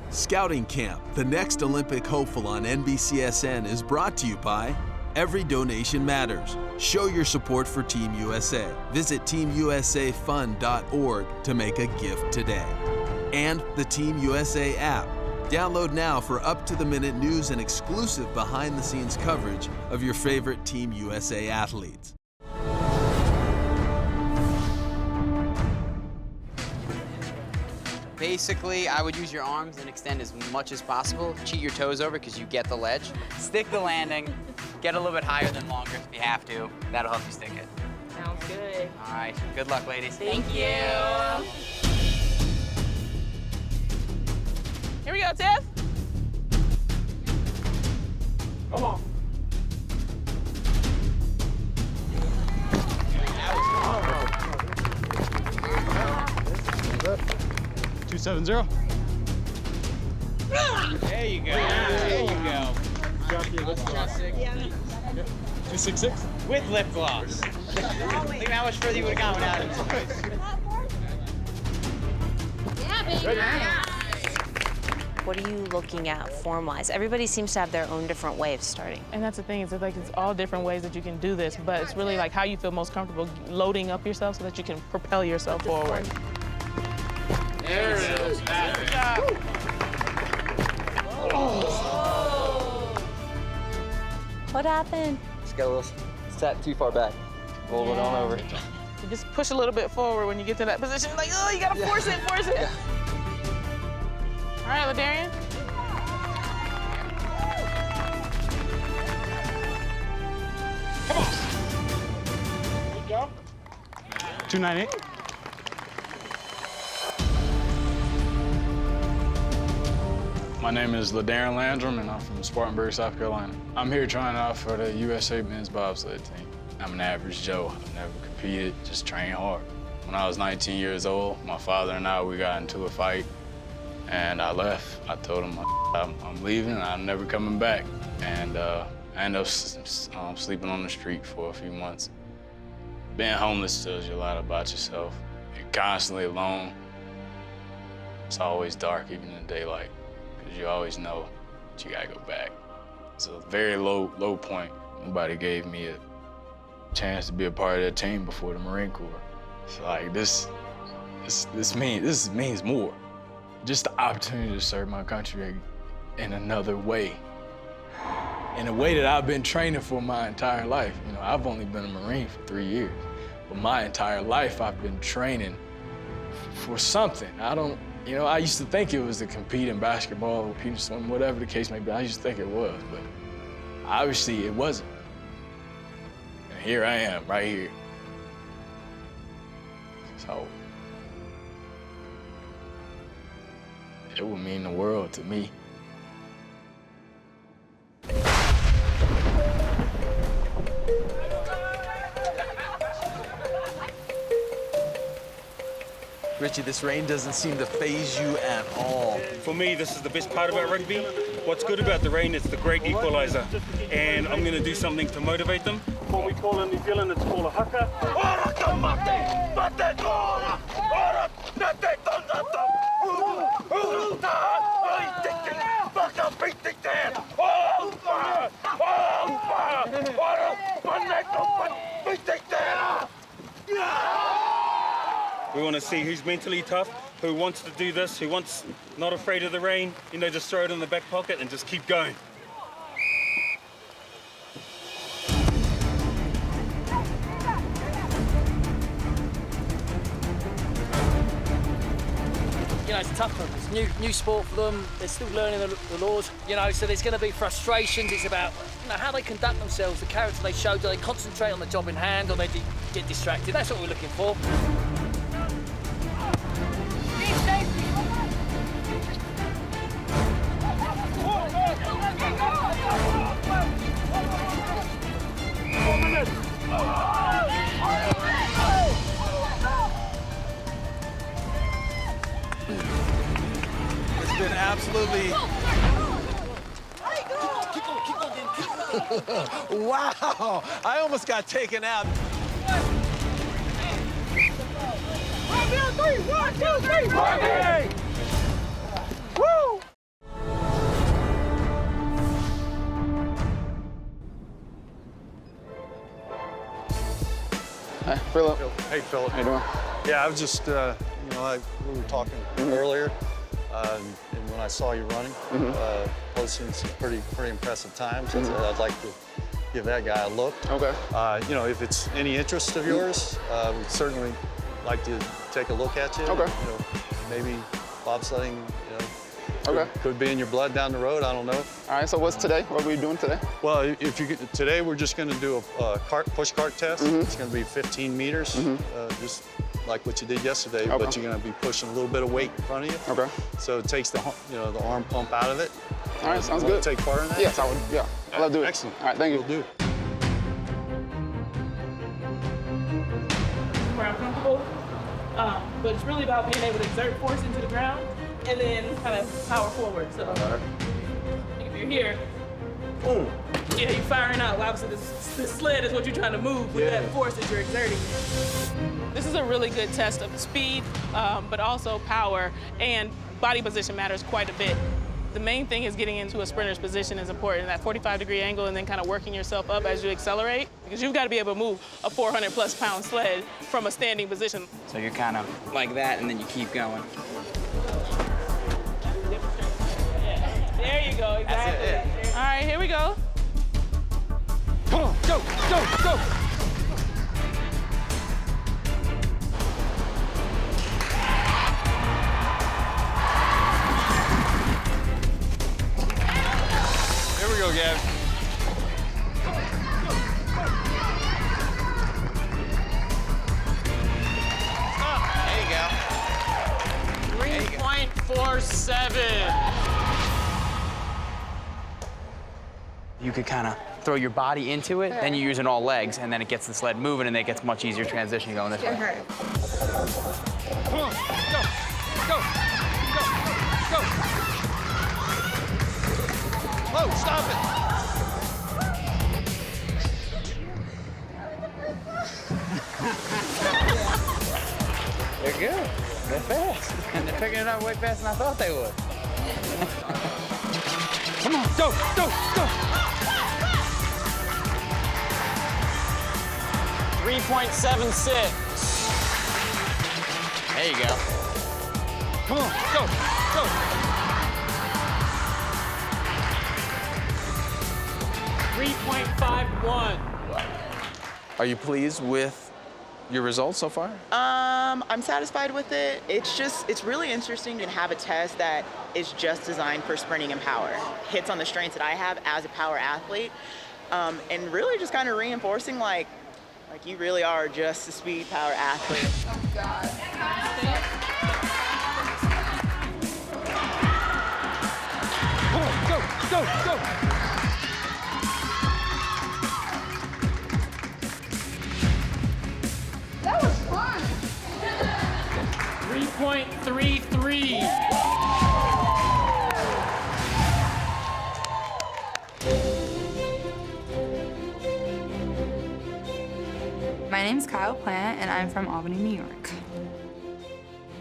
Scouting Camp, the next Olympic hopeful on NBCSN, is brought to you by Every Donation Matters. Show your support for Team USA. Visit teamusafund.org to make a gift today. And the Team USA app. Download now for up-to-the-minute news and exclusive behind-the-scenes coverage of your favorite Team USA athletes. Basically, I would use your arms and extend as much as possible. Cheat your toes over because you get the ledge. Stick the landing. Get a little bit higher than longer if you have to. That'll help you stick it. Sounds good. All right. Good luck, ladies. Thank you. Here we go, Tiff. Come on. 270. There you go. There you go. 266. With lip gloss. Think how much further you would have gone without it. Yeah, baby. What are you looking at form-wise? Everybody seems to have their own different way of starting. And that's the thing, it's like it's all different ways that you can do this, but it's really like how you feel most comfortable loading up yourself so that you can propel yourself forward. There it is. Good job. What happened? Just got a little sat too far back. Roll it on over. You just push a little bit forward when you get to that position. Like, oh, you gotta force it, force it. Yeah. All right, LaDarian. Come on. Good job. 298. My name is LaDarren Landrum, and I'm from Spartanburg, South Carolina. I'm here trying out for the USA men's bobsled team. I'm an average Joe. I've never competed, just train hard. When I was 19 years old, my father and we got into a fight, and I left. I told him I'm leaving, I'm never coming back. And I ended up sleeping on the street for a few months. Being homeless tells you a lot about yourself. You're constantly alone. It's always dark, even in the daylight, because you always know that you gotta go back. It's a very low point. Nobody gave me a chance to be a part of that team before the Marine Corps. It's like this means more. Just the opportunity to serve my country in another way. In a way that I've been training for my entire life. You know, I've only been a Marine for 3 years, but my entire life I've been training for something. I used to think it was to compete in basketball, compete in swimming, whatever the case may be. I used to think it was, but obviously it wasn't. And here I am, right here. So it would mean the world to me. Richie, this rain doesn't seem to faze you at all. For me, this is the best part about rugby. What's good about the rain, it's the great equalizer. And I'm going to do something to motivate them. What we call in New Zealand, it's called a haka. We want to see who's mentally tough, who wants to do this, who wants not afraid of the rain. You know, just throw it in the back pocket and just keep going. You know, it's tough for them. It's new sport for them. They're still learning the laws, you know, so there's going to be frustrations. It's about, you know, how they conduct themselves, the character they show. Do they concentrate on the job in hand or they get distracted? That's what we're looking for. It's been absolutely... Wow! I almost got taken out. 1, 2, 3, Woo! Hi, Philip. Hey, Philip. How you doing? Yeah, I was just, we were talking earlier, and when I saw you running, posting some pretty impressive times, I'd like to give that guy a look. Okay. If it's any interest of yours, we'd certainly like to take a look at you. Okay. Maybe bobsledding, could be in your blood down the road. I don't know. All right. So what's today? What are we doing today? Well, today we're just going to do a push cart test. It's going to be 15 meters, just like what you did yesterday. Okay. But you're going to be pushing a little bit of weight in front of you. Okay. So it takes the arm pump out of it. All right. Sounds good. Take part in that? Yes, I would. Yeah. I'd love to do it. Excellent. All right. Thank you. We'll do. Where I'm comfortable. But it's really about being able to exert force into the ground and then kind of power forward. So if you're here, boom, you're firing out. Obviously, this sled is what you're trying to move with that force that you're exerting. This is a really good test of speed, but also power, and body position matters quite a bit. The main thing is getting into a sprinter's position is important, that 45-degree angle, and then kind of working yourself up as you accelerate, because you've got to be able to move a 400-plus pound sled from a standing position. So you're kind of like that, and then you keep going. There you go, exactly. That's it. All right, here we go. Come on, go, go, go! Here we go, Gavin. There you go. 3.47. You could kind of throw your body into it, then you're using all legs, and then it gets the sled moving, and it gets much easier transition going this way. Come on, go, go, go, go. Whoa, stop it. They're good. They're fast. And they're picking it up way faster than I thought they would. Come on, go, go, go. 3.76. There you go. Come on, go, go. 3.51. Are you pleased with your results so far? I'm satisfied with it. It's really interesting to have a test that is just designed for sprinting and power. Hits on the strengths that I have as a power athlete, and really just kind of reinforcing like you really are just a speed power athlete. Oh, God. Go, go, go. That was fun. 3.33. My name's Kyle Plant, and I'm from Albany, New York.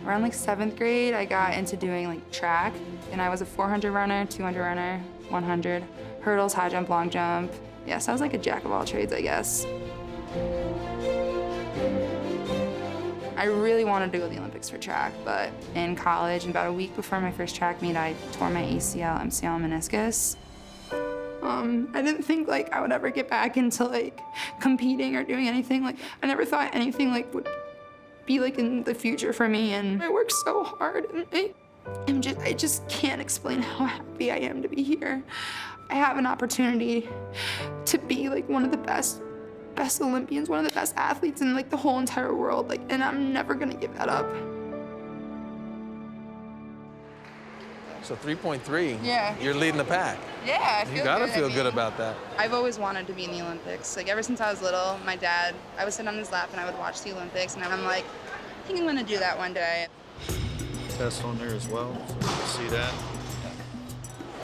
Around like 7th grade, I got into doing like track, and I was a 400 runner, 200 runner, 100, hurdles, high jump, long jump. Yes, I was like a jack of all trades, I guess. I really wanted to go to the Olympics for track, but in college, about a week before my first track meet, I tore my ACL, MCL, and meniscus. I didn't think like I would ever get back into like competing or doing anything. Like I never thought anything like would be like in the future for me, and I worked so hard, and I just can't explain how happy I am to be here. I have an opportunity to be like one of the best Olympians, one of the best athletes in like the whole entire world, like, and I'm never gonna give that up. So 3.3. Yeah. You're leading the pack. Yeah, I feel You gotta good. feel I mean, good about that. I've always wanted to be in the Olympics. Like ever since I was little, my dad, I would sit on his lap and I would watch the Olympics, and I'm like, I think I'm gonna do that one day. Test on there as well, so you can see that.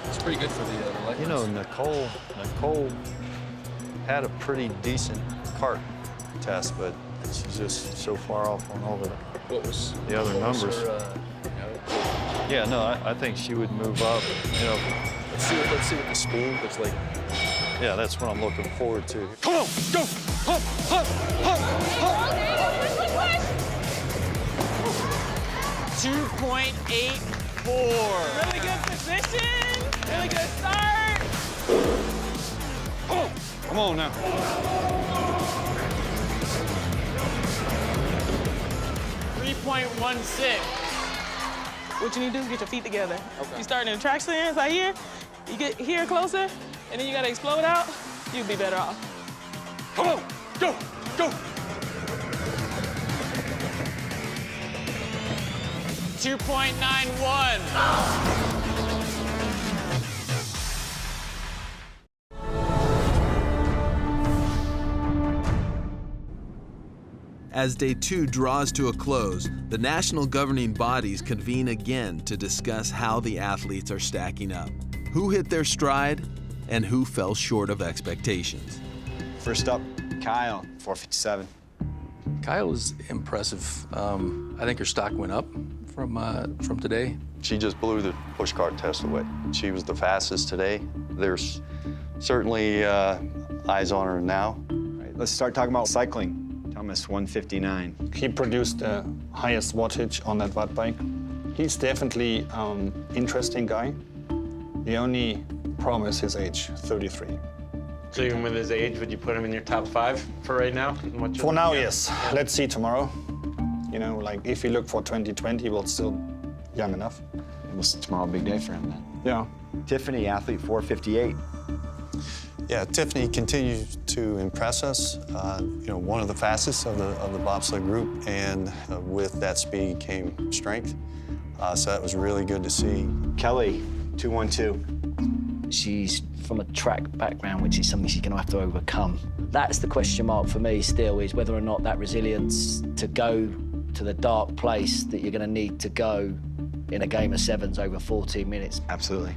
It's pretty good for the You know, Nicole had a pretty decent cart test, but she's just so far off on all the other numbers. Yeah, no, I think she would move up. You know, let's see what the speed looks like. Yeah, that's what I'm looking forward to. Come on, go! Hop, hop, hop, hop! 2.84. Really good position. Really good start. Oh, come on now. 3.16. What you need to do is get your feet together. Okay. You start in the track stance out here, you get here closer, and then you gotta explode out, you'll be better off. Come on, go, go. 2.91. As day 2 draws to a close, the national governing bodies convene again to discuss how the athletes are stacking up, who hit their stride, and who fell short of expectations. First up, Kyle, 457. Kyle was impressive. I think her stock went up from today. She just blew the push cart test away. She was the fastest today. There's certainly eyes on her now. All right, let's start talking about cycling. Thomas, 159. He produced the highest wattage on that watt bike. He's definitely interesting guy. The only problem is his age, 33. So even with his age, would you put him in your top 5 for right now? For now, yes. Let's see tomorrow. You know, like if you look for 2020, well, it's still young enough. Tomorrow, big day for him then. Yeah. Tiffany, athlete, 458. Yeah, Tiffany continues to impress us. You know, one of the fastest of the bobsled group, and with that speed came strength. So that was really good to see. Kelly, 212. She's from a track background, which is something she's going to have to overcome. That's the question mark for me still, is whether or not that resilience to go to the dark place that you're going to need to go in a game of sevens over 14 minutes. Absolutely.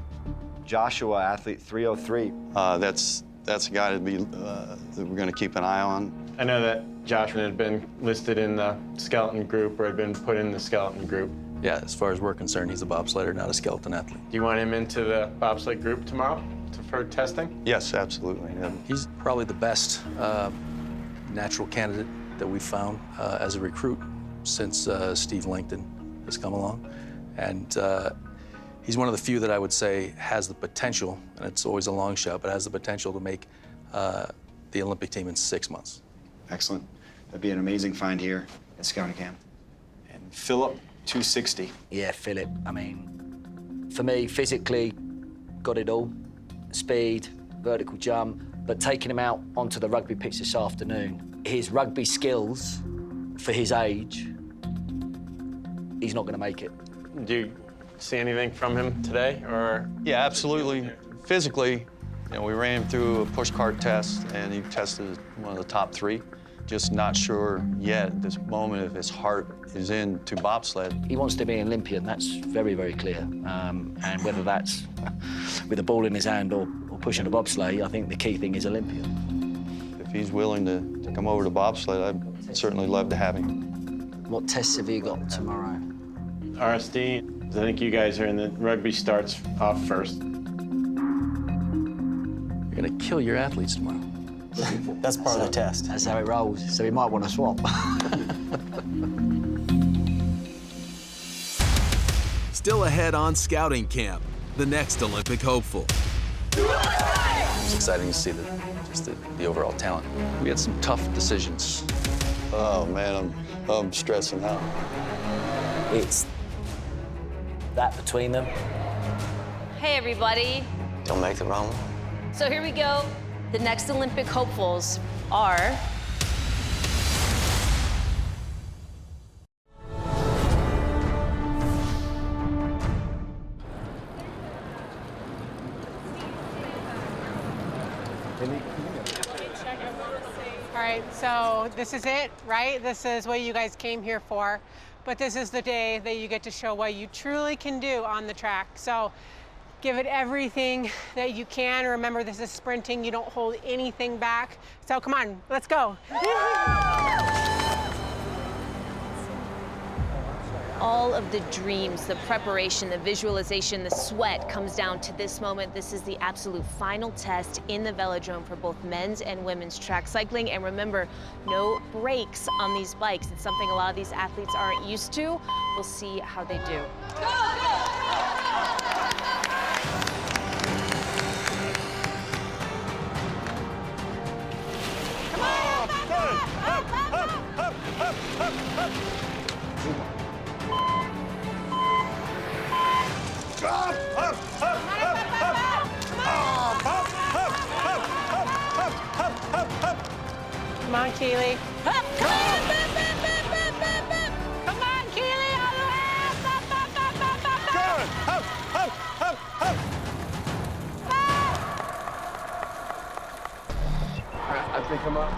Joshua, athlete 303. That's a guy that we're going to keep an eye on. I know that Joshua had been listed in the skeleton group or had been put in the skeleton group. Yeah, as far as we're concerned, he's a bobsledder, not a skeleton athlete. Do you want him into the bobsled group tomorrow for testing? Yes, absolutely. Yeah. He's probably the best natural candidate that we've found as a recruit since Steve Langton has come along. And he's one of the few that I would say has the potential, and it's always a long shot, but has the potential to make the Olympic team in 6 months. Excellent. That'd be an amazing find here at scouting camp. And Philip, 260. Yeah, Philip, I mean, for me, physically, got it all. Speed, vertical jump, but taking him out onto the rugby pitch this afternoon, his rugby skills, for his age, he's not going to make it. Do you see anything from him today, or? Yeah, absolutely. Physically, we ran him through a push cart test, and he tested one of the top 3. Just not sure yet at this moment if his heart is into bobsled. He wants to be an Olympian, that's very, very clear. And whether that's with a ball in his hand or pushing a bobsleigh, I think the key thing is Olympian. If he's willing to come over to bobsled, I'd certainly love to have him. What tests have you got tomorrow? RSD, I think you guys are in the rugby starts off first. You're gonna kill your athletes tomorrow. That's part of the test. That's how it rolls, so we might want to swap. Still ahead on scouting camp, the next Olympic hopeful. It's exciting to see the overall talent. We had some tough decisions. Oh man, I'm stressing out. It's that between them. Hey, everybody. Don't make the wrong one. So here we go. The next Olympic hopefuls are... All right, so this is it, right? This is what you guys came here for. But this is the day that you get to show what you truly can do on the track. So give it everything that you can. Remember, this is sprinting. You don't hold anything back. So come on, let's go. All of the dreams, the preparation, the visualization, the sweat comes down to this moment. This is the absolute final test in the velodrome for both men's and women's track cycling. And remember, no brakes on these bikes. It's something a lot of these athletes aren't used to. We'll see how they do. Come on, Keely. Come on, Keely, all the way up. I think I'm up.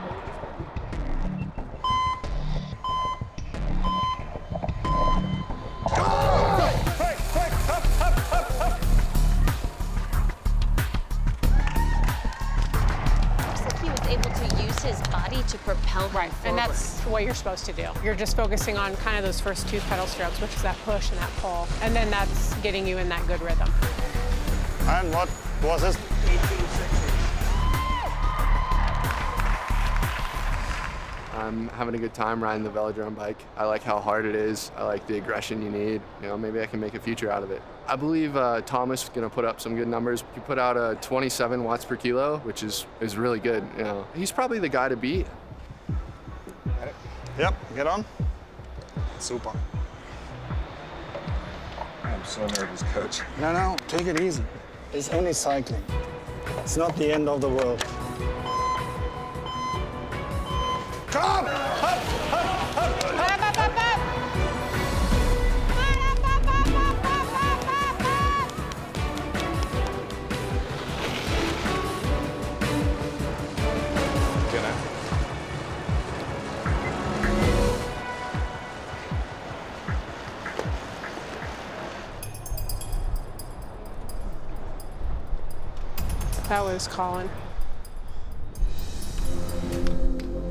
To propel right, and that's what you're supposed to do. You're just focusing on kind of those first 2 pedal strokes, which is that push and that pull, and then that's getting you in that good rhythm. And what was this? I'm having a good time riding the velodrome bike. I like how hard it is. I like the aggression you need. Maybe I can make a future out of it. I believe Thomas is going to put up some good numbers. He put out a 27 watts per kilo, which is really good. He's probably the guy to beat. Yep, get on. Super. I'm so nervous, Coach. No, take it easy. It's only cycling. It's not the end of the world. Come! That was Colin.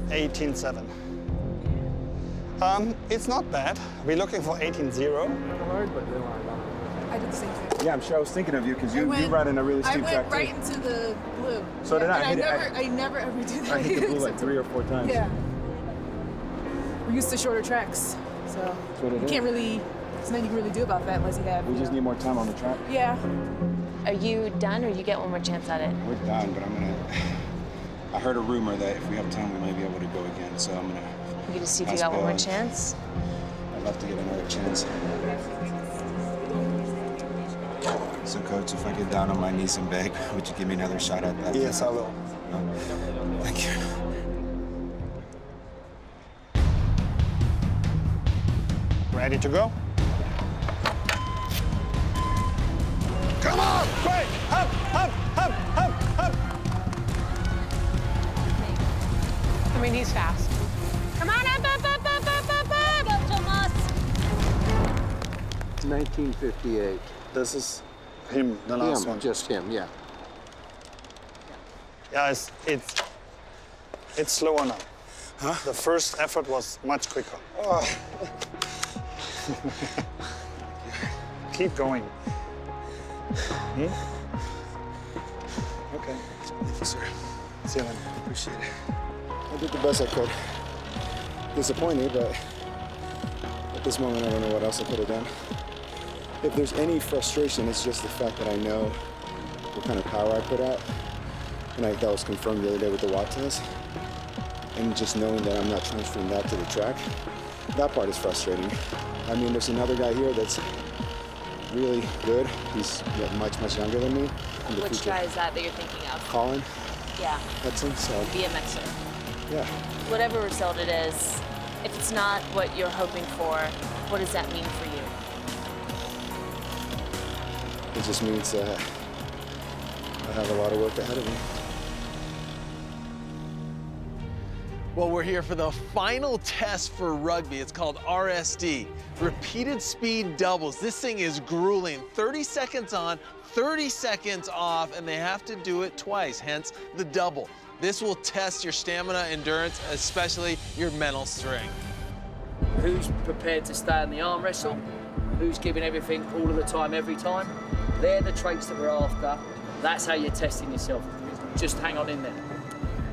18.7. It's not bad. We're looking for 18.0. I did the same thing. Yeah, I'm sure I was thinking of you because you run in a really steep track I went right into the blue. So did I. And I never ever do that. I hit the blue like 3 or 4 times. Yeah. We're used to shorter tracks, so you can't really. There's nothing you can really do about that unless you have. We just need more time on the track. Yeah. Are you done, or you get one more chance at it? We're done, but I heard a rumor that if we have time, we might be able to go again. So I'm gonna. You get to see if you got one more chance. I'd love to get another chance. So, Coach, if I get down on my knees and beg, would you give me another shot at that? Yes, I will. Thank you. Ready to go? Come on! Quick! Up, up, up, up, up! I mean, he's fast. Come on, up, up, up, up, up, up, up! Go, Tomas! 1958. This is him, the last one. Just him, yeah. Yeah, it's slower now. Huh? The first effort was much quicker. Oh. Keep going. Okay. Thank you, sir. See you then. Appreciate it. I did the best I could. Disappointed, but at this moment, I don't know what else I could have done. If there's any frustration, it's just the fact that I know what kind of power I put out. And that was confirmed the other day with the watt test. And just knowing that I'm not transferring that to the track, that part is frustrating. I mean, there's another guy here that's really good. He's much, much younger than me. Which guy is that you're thinking of? Colin. Yeah. Hudson, so. BMXer. Yeah. Whatever result it is, if it's not what you're hoping for, what does that mean for you? It just means I have a lot of work ahead of me. Well, we're here for the final test for rugby. It's called RSD, repeated speed doubles. This thing is grueling. 30 seconds on, 30 seconds off, and they have to do it twice, hence the double. This will test your stamina, endurance, especially your mental strength. Who's prepared to stay in the arm wrestle? Who's giving everything all of the time, every time? They're the traits that we're after. That's how you're testing yourself. Just hang on in there.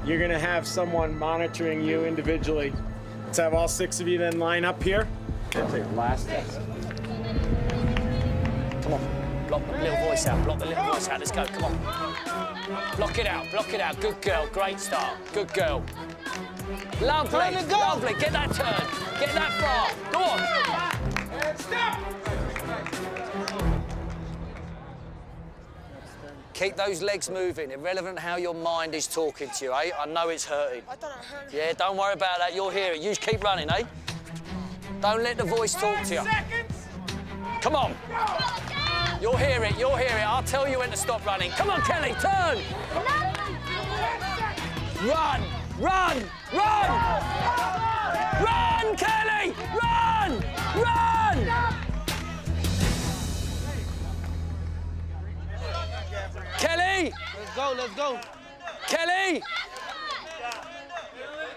You're gonna have someone monitoring you individually. Let's have all 6 of you then line up here. That's your last test. Come on. Block the little voice out. Block the little voice out. Let's go. Come on. Block it out. Block it out. Good girl. Great start. Good girl. Lovely. Lovely. Get that turn. Get that far. Go on. And stop! Keep those legs moving, irrelevant how your mind is talking to you, eh? I know it's hurting. I thought I heard. Yeah, don't worry about that. You'll hear it. You just keep running, eh? Don't let the voice talk to you. Come on. You'll hear it. You'll hear it. I'll tell you when to stop running. Come on, Kelly, turn. Run, run, run. Run, Kelly, run, run. Kelly! Let's go, let's go. Kelly!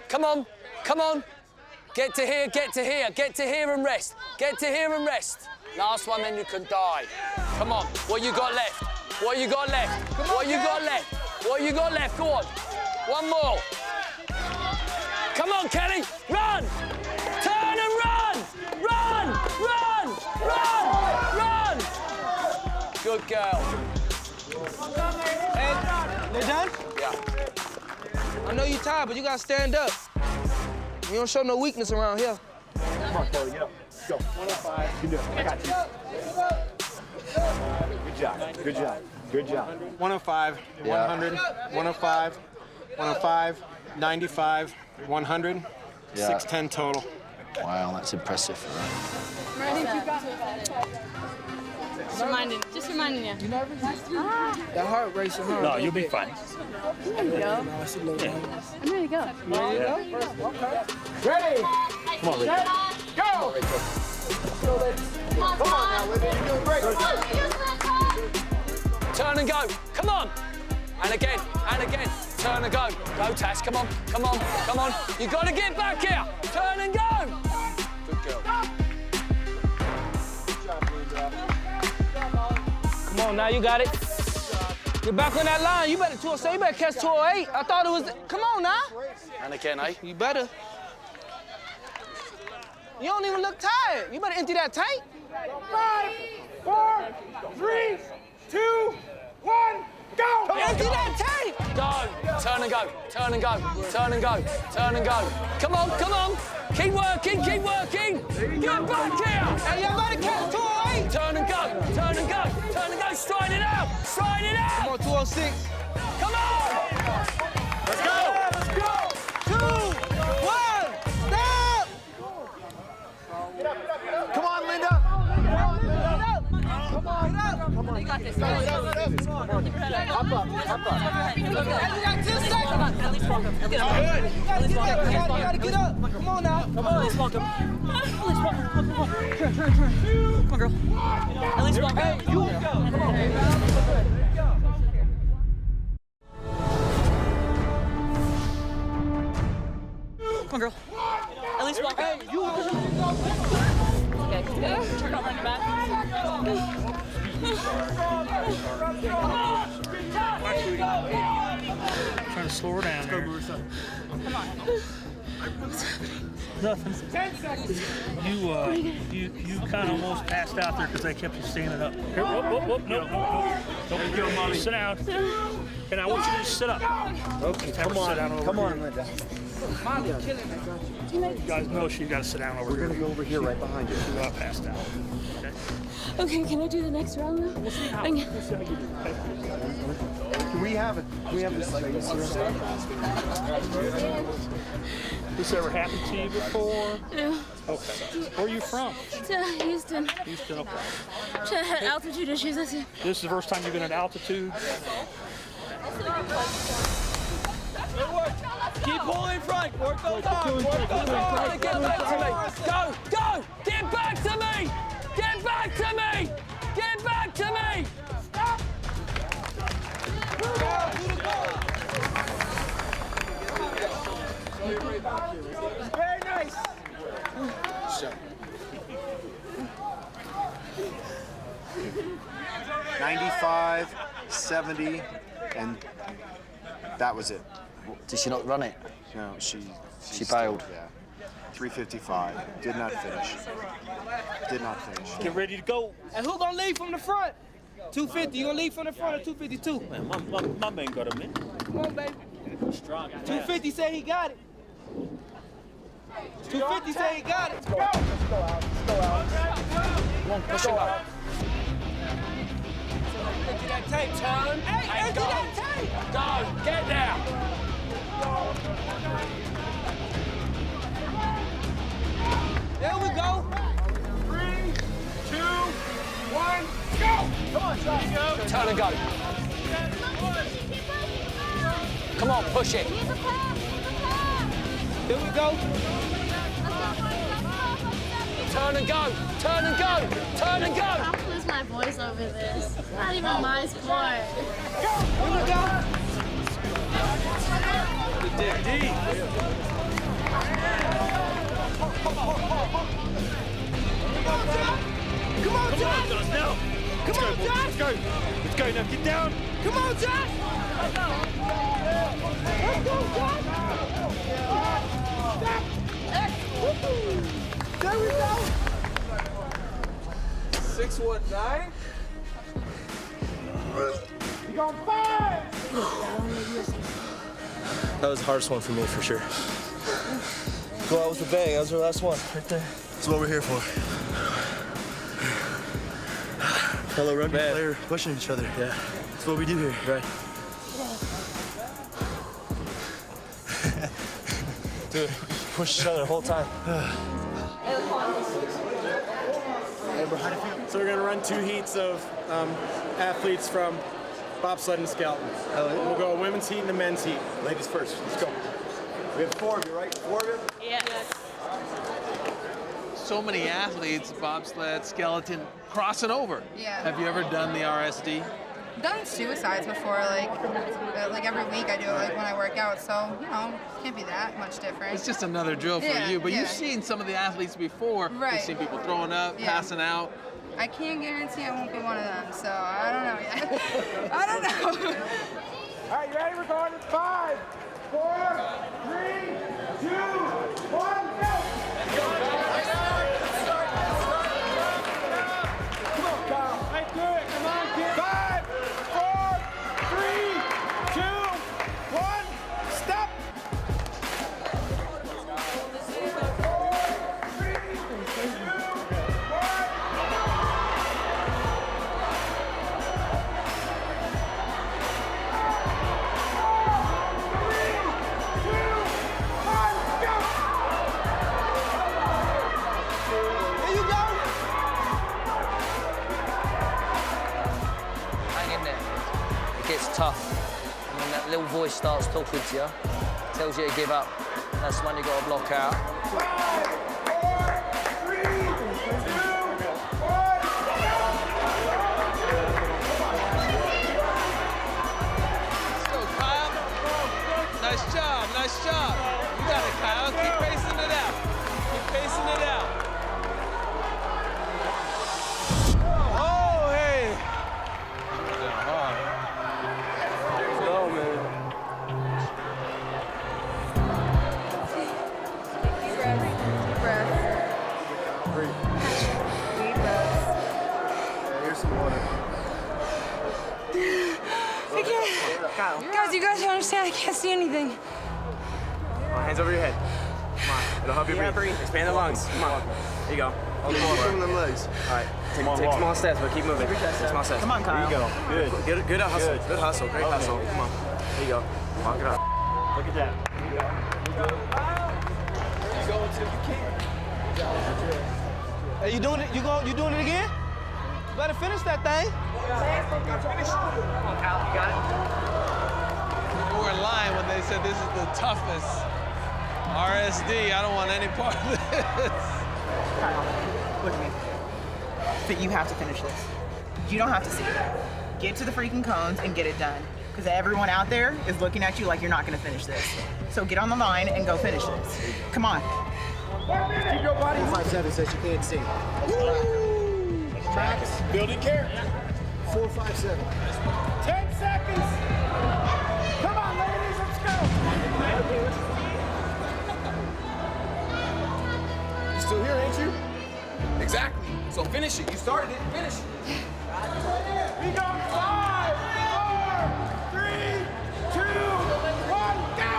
Come on, come on. Get to here, get to here, get to here and rest. Get to here and rest. Last one, then you can die. Come on, what you got left? What you got left? What you got left? What you got left? Go on. One more. Come on, Kelly, run! Turn and run! Run! Run! Run! Run! Good girl. Hey, they're done? Yeah. I know you're tired, but you gotta stand up. You don't show no weakness around here. Come on, Chloe, get up. Go. 105. You can do it. I got you. Good job. Good job. Good job. 105, 100, 105, 105, 95, 100, 610 total. Wow, that's impressive. Just reminding you. You nervous? That heart racing, huh? No, you'll be fine. There you go. I'm ready to go. Ready to go? Okay. Ready? Come on, Rachel. Go! Come on now, Libby. You're doing great. Turn and go. Come on. And again, and again. Turn and go. Go, Tash, come on, come on, come on. You gotta get back here. Turn and go. Good girl. Come on, now you got it. Get back on that line. You better 207. You better catch 208. I thought it was. Come on now. And again, eh? You better. You don't even look tired. You better empty that tank. 5, 4, 3, 2, 1, go! Empty that tank. Go. Turn and go. Turn and go. Turn and go. Turn and go. Come on, come on. Keep working, keep working. Get back here. Hey, you better catch 208. Turn and go. Turn and go. Turn and go. Stride it out. Stride it out. Come on, 206. Come on. Let's go. Let's go. 2, 1, stop. Come on, Linda. Come on, come on. You got this. Hop up, hop up. You got 10 seconds. At least walk up. Get up. You gotta get up. Come on now. Come on. At least walk up. At least walk up. Come on. Turn. Come on, girl. At least walk up. Hey, you go. Come on. Come on, girl. At least walk up. Hey, you go. Okay. Turn over on your back. Trying to slow her down here. Come on. Nothing. 10 seconds. You kind of almost passed out there because they kept you standing up. Here, whoop. No. Don't go, Molly. Sit down. And I want you to just sit up. Okay, come on, Linda. You guys know she's got to sit down over here. We're gonna go over here right behind you. She's not passed out. Okay, can I do the next round now? We'll see how you do. Okay. Can we have this space here? This ever happened to you before? No. Okay. Where are you from? Houston. Houston, okay. Altitude issues, that's it. This is the first time you've been at altitude? Keep pulling front. Work those arms. Work those arms. Get back to me. Go. Get back to me. Get back to me. Get back to me. Stop. Very nice. 95, 70, and that was it. Did she not run it? No, she bailed. Yeah. 355. Did not finish. Get ready to go. And who gonna lead from the front? 250. You gonna lead from the front or 252? Man, my man got him in. Come on, baby. Strong. 250 say he got it. 250 say he got it. Let's go out. Come on, push it up. Empty that tank, turn. Hey, empty that tank. Go. Get there. There we go. 3, 2, 1, go! Come on, Josh. Turn and go. Come on, push it. There we go. Turn and go. Turn and go. Turn and go. I'm gonna lose my voice over this. It's not even my sport. Here we go. Dig deep. Come on, Josh. Now. Come on, Josh. Let's go. Now get down. Come on, Josh. Let's go, Josh. There we go. 619. You going 5? That was the hardest one for me, for sure. Go out with a bang. That was our last one, right there. That's what we're here for. Fellow rugby player pushing each other. Yeah, that's what we do here. Right. Dude, push each other the whole time. So we're gonna run 2 heats of athletes from bobsled and skeleton. We'll go a women's heat and a men's heat. Ladies first. Let's go. We have 4 of you, right? 4 of you? Yes. So many athletes, bobsled, skeleton, crossing over. Yeah. Have you ever done the RSD? done suicides before, like every week I do it, like when I work out. So can't be that much different. It's just another drill for you. But you've seen some of the athletes before. Right. You've seen people throwing up, passing out. I can't guarantee I won't be one of them. So I don't know yet. I don't know. All right, you ready? We're going in 5, 4, 3, 2, 1, go! Come on, Kyle. Let's do it. Come on, kid. 5, 4, 3, 2, 1, stop! Tough. And when that little voice starts talking to you, tells you to give up, that's when you got to block out. 5, 4, 3, 2, 1. Let's go, Kyle. Nice job, nice job. You got it, Kyle. Keep pacing it out. Keep pacing it out. Oh, hey. Guys, you guys don't understand. I can't see anything. Come on, hands over your head. Come on. It'll help you breathe. Expand the lungs. Come on. There you go. Keep moving them legs. All right. Take small steps, but keep moving. Take small steps. Come on, Kyle. There you go. Good. Good hustle. Good hustle. Great hustle. Come on. There you go. Walk it up. Look at that. Hey, you doing it? You doing it again? You better finish that thing. Finish. Come on, Kyle. You got it. You weren't lying when they said this is the toughest RSD. I don't want any part of this. Kyle, look at me. But you have to finish this. You don't have to see it. Get to the freaking cones and get it done. Because everyone out there is looking at you like you're not going to finish this. So get on the line and go finish this. Come on. Keep your body. 457 says you can't see. Woo! Tracks. Building care. 457. 10 seconds. Come on, ladies, let's go. You still here, ain't you? Exactly. So finish it. You started it. Finish it. We go 5, 4, 3, 2, 1, go!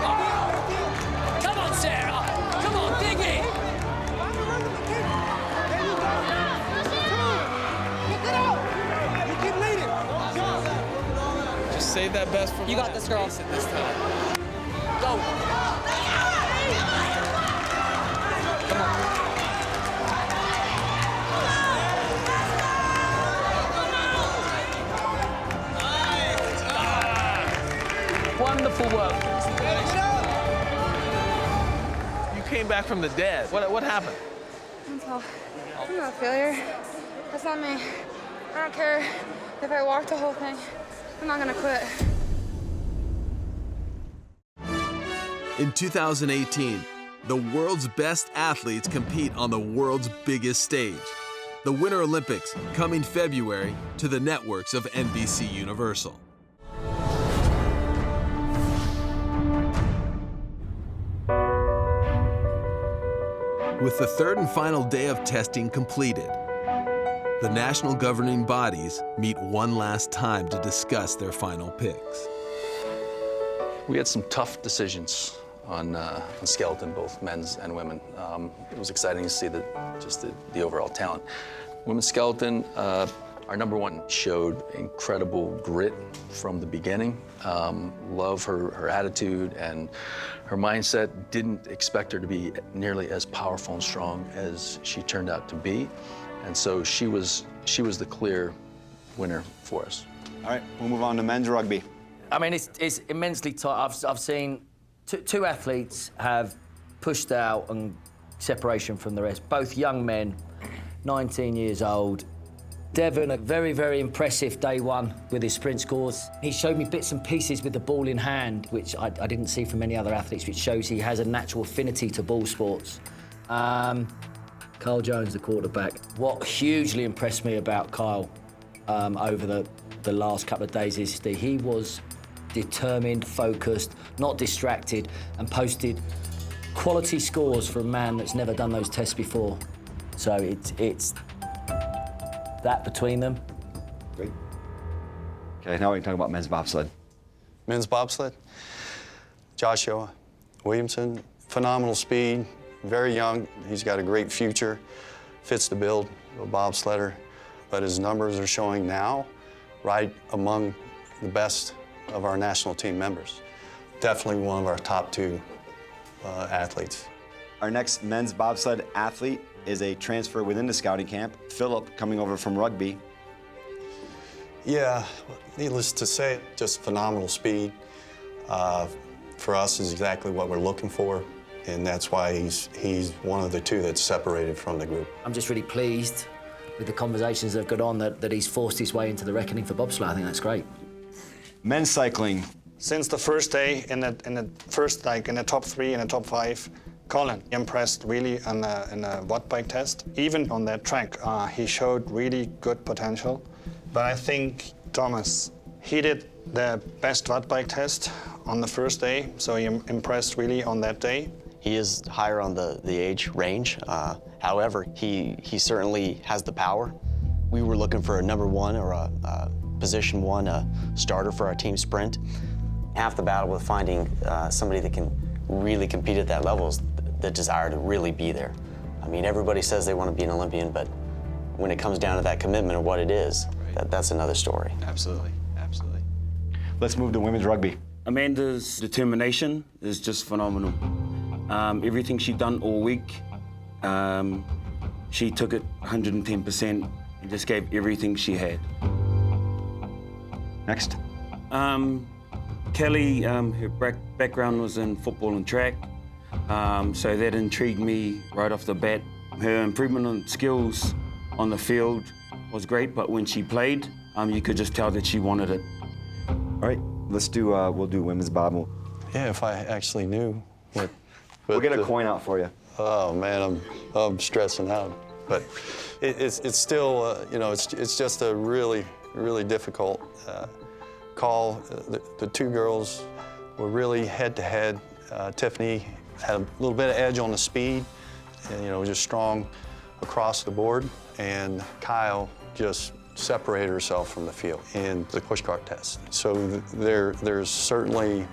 Come on! Come on, Sarah. Come on, dig in. You keep leading. Just save that best for You got this, girl. This time. Go. Wonderful work. You came back from the dead. What happened? I'm not a failure. That's not me. I don't care if I walk the whole thing. I'm not gonna quit. In 2018, the world's best athletes compete on the world's biggest stage. The Winter Olympics, coming February to the networks of NBC Universal. With the third and final day of testing completed, the national governing bodies meet one last time to discuss their final picks. We had some tough decisions on skeleton, both men's and women. It was exciting to see the overall talent. Women's skeleton, our number one showed incredible grit from the beginning. Love her attitude and her mindset. Didn't expect her to be nearly as powerful and strong as she turned out to be. And so she was the clear winner for us. All right, we'll move on to men's rugby. I mean, it's immensely tight. I've seen two athletes have pushed out and separation from the rest, both young men, 19 years old. Devon, a very, very impressive day one with his sprint scores. He showed me bits and pieces with the ball in hand, which I didn't see from many other athletes, which shows he has a natural affinity to ball sports. Kyle Jones, the quarterback. What hugely impressed me about Kyle over the last couple of days is that he was determined, focused, not distracted, and posted quality scores for a man that's never done those tests before. So it's that between them. Great. Okay, now we can talk about men's bobsled. Men's bobsled, Joshua Williamson, phenomenal speed, very young. He's got a great future, fits the bill of a bobsledder, but his numbers are showing now right among the best of our national team members. Definitely one of our top two athletes. Our next men's bobsled athlete is a transfer within the scouting camp, Philip, coming over from rugby. Yeah, needless to say, just phenomenal speed. For us is exactly what we're looking for, and that's why he's one of the two that's separated from the group. I'm just really pleased with the conversations that have gone on that he's forced his way into the reckoning for bobsleigh. I think that's great. Men's cycling. Since the first day, in the top 3, in the top 5, Colin impressed really in a watt bike test. Even on that track, he showed really good potential. But I think Thomas, he did the best watt bike test on the first day, so he impressed really on that day. He is higher on the age range. However, he certainly has the power. We were looking for a number 1 or a position 1 starter for our team sprint. Half the battle with finding somebody that can really compete at that level is the desire to really be there. I mean, everybody says they want to be an Olympian, but when it comes down to that commitment of what it is, that's another story. Absolutely, absolutely. Let's move to women's rugby. Amanda's determination is just phenomenal. Everything she'd done all week, she took it 110% and just gave everything she had. Next. Kelly, her background was in football and track, so that intrigued me right off the bat. Her improvement on skills on the field was great, but when she played, you could just tell that she wanted it. All right, let's do, we'll do women's bob. Yeah, if I actually knew what. We'll get a coin out for you. Oh man, I'm stressing out. But it's still, you know, it's just a really, really difficult call. The two girls were really head-to-head. Tiffany had a little bit of edge on the speed, and, you know, just strong across the board. And Kyle just separated herself from the field in the pushcart test. So there's certainly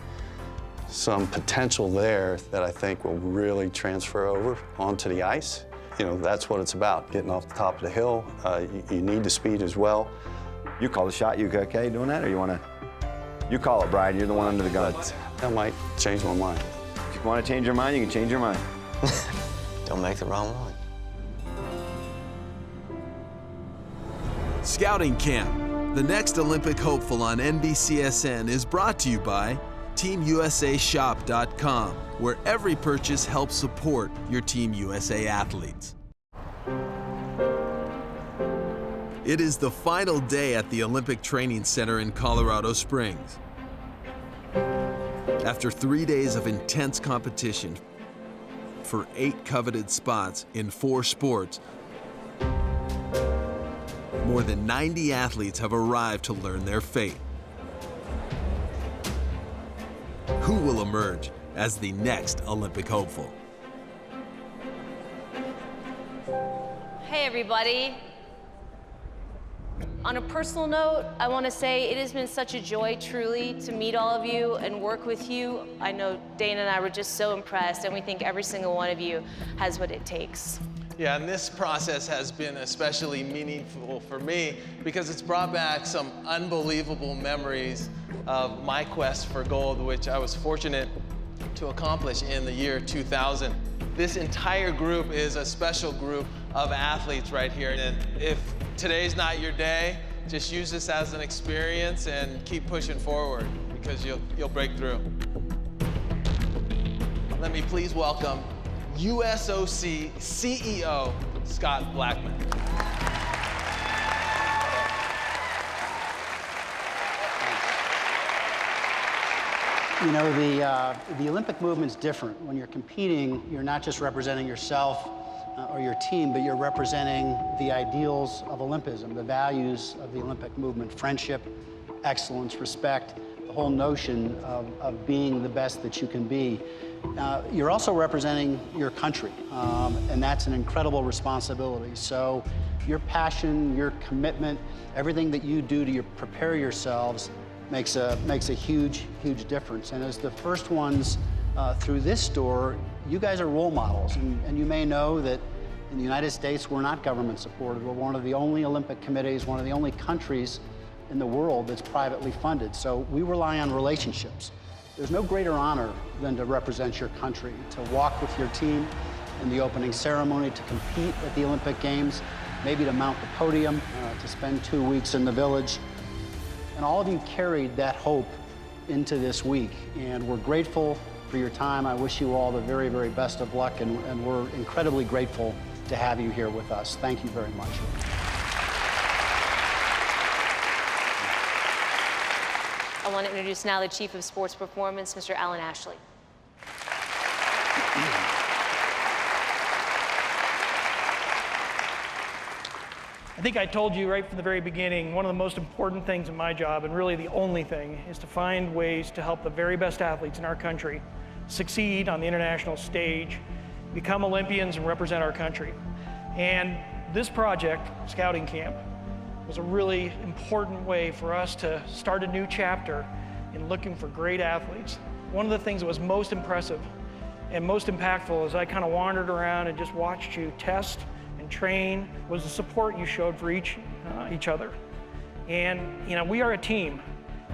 some potential there that I think will really transfer over onto the ice. You know, that's what it's about, getting off the top of the hill. You need the speed as well. You call the shot. You okay doing that, or you want to? You call it, Brian. You're the one under the gun. That might change my mind. If you want to change your mind, you can change your mind. Don't make the wrong one. Scouting Camp, the next Olympic hopeful on NBCSN, is brought to you by TeamUSAShop.com, where every purchase helps support your Team USA athletes. It is the final day at the Olympic Training Center in Colorado Springs. After 3 days of intense competition for 8 coveted spots in 4 sports, more than 90 athletes have arrived to learn their fate. Who will emerge as the next Olympic hopeful? Hey everybody. On a personal note, I want to say it has been such a joy, truly, to meet all of you and work with you. I know Dana and I were just so impressed, and we think every single one of you has what it takes. Yeah, and this process has been especially meaningful for me because it's brought back some unbelievable memories of my quest for gold, which I was fortunate to accomplish in the year 2000. This entire group is a special group of athletes right here. And if today's not your day, just use this as an experience and keep pushing forward. because you'll break through. Let me please welcome USOC CEO Scott Blackman. You know, the Olympic movement's different. When you're competing, you're not just representing yourself or your team, but you're representing the ideals of Olympism, the values of the Olympic movement: friendship, excellence, respect, the whole notion of being the best that you can be. You're also representing your country, and that's an incredible responsibility. So your passion, your commitment, everything that you do to prepare yourselves makes a huge, huge difference. And as the first ones through this door, you guys are role models. And you may know that in the United States, we're not government supported. We're one of the only Olympic committees, one of the only countries in the world that's privately funded. So we rely on relationships. There's no greater honor than to represent your country, to walk with your team in the opening ceremony, to compete at the Olympic Games, maybe to mount the podium, to spend 2 weeks in the village. And all of you carried that hope into this week, and we're grateful for your time. I wish you all the very, very best of luck, and we're incredibly grateful to have you here with us. Thank you very much. I want to introduce now the Chief of Sports Performance, Mr. Alan Ashley. I think I told you right from the very beginning, one of the most important things in my job, and really the only thing, is to find ways to help the very best athletes in our country succeed on the international stage, become Olympians, and represent our country. And this project, Scouting Camp, was a really important way for us to start a new chapter in looking for great athletes. One of the things that was most impressive and most impactful as I kind of wandered around and just watched you test and train was the support you showed for each other. And you know, we are a team,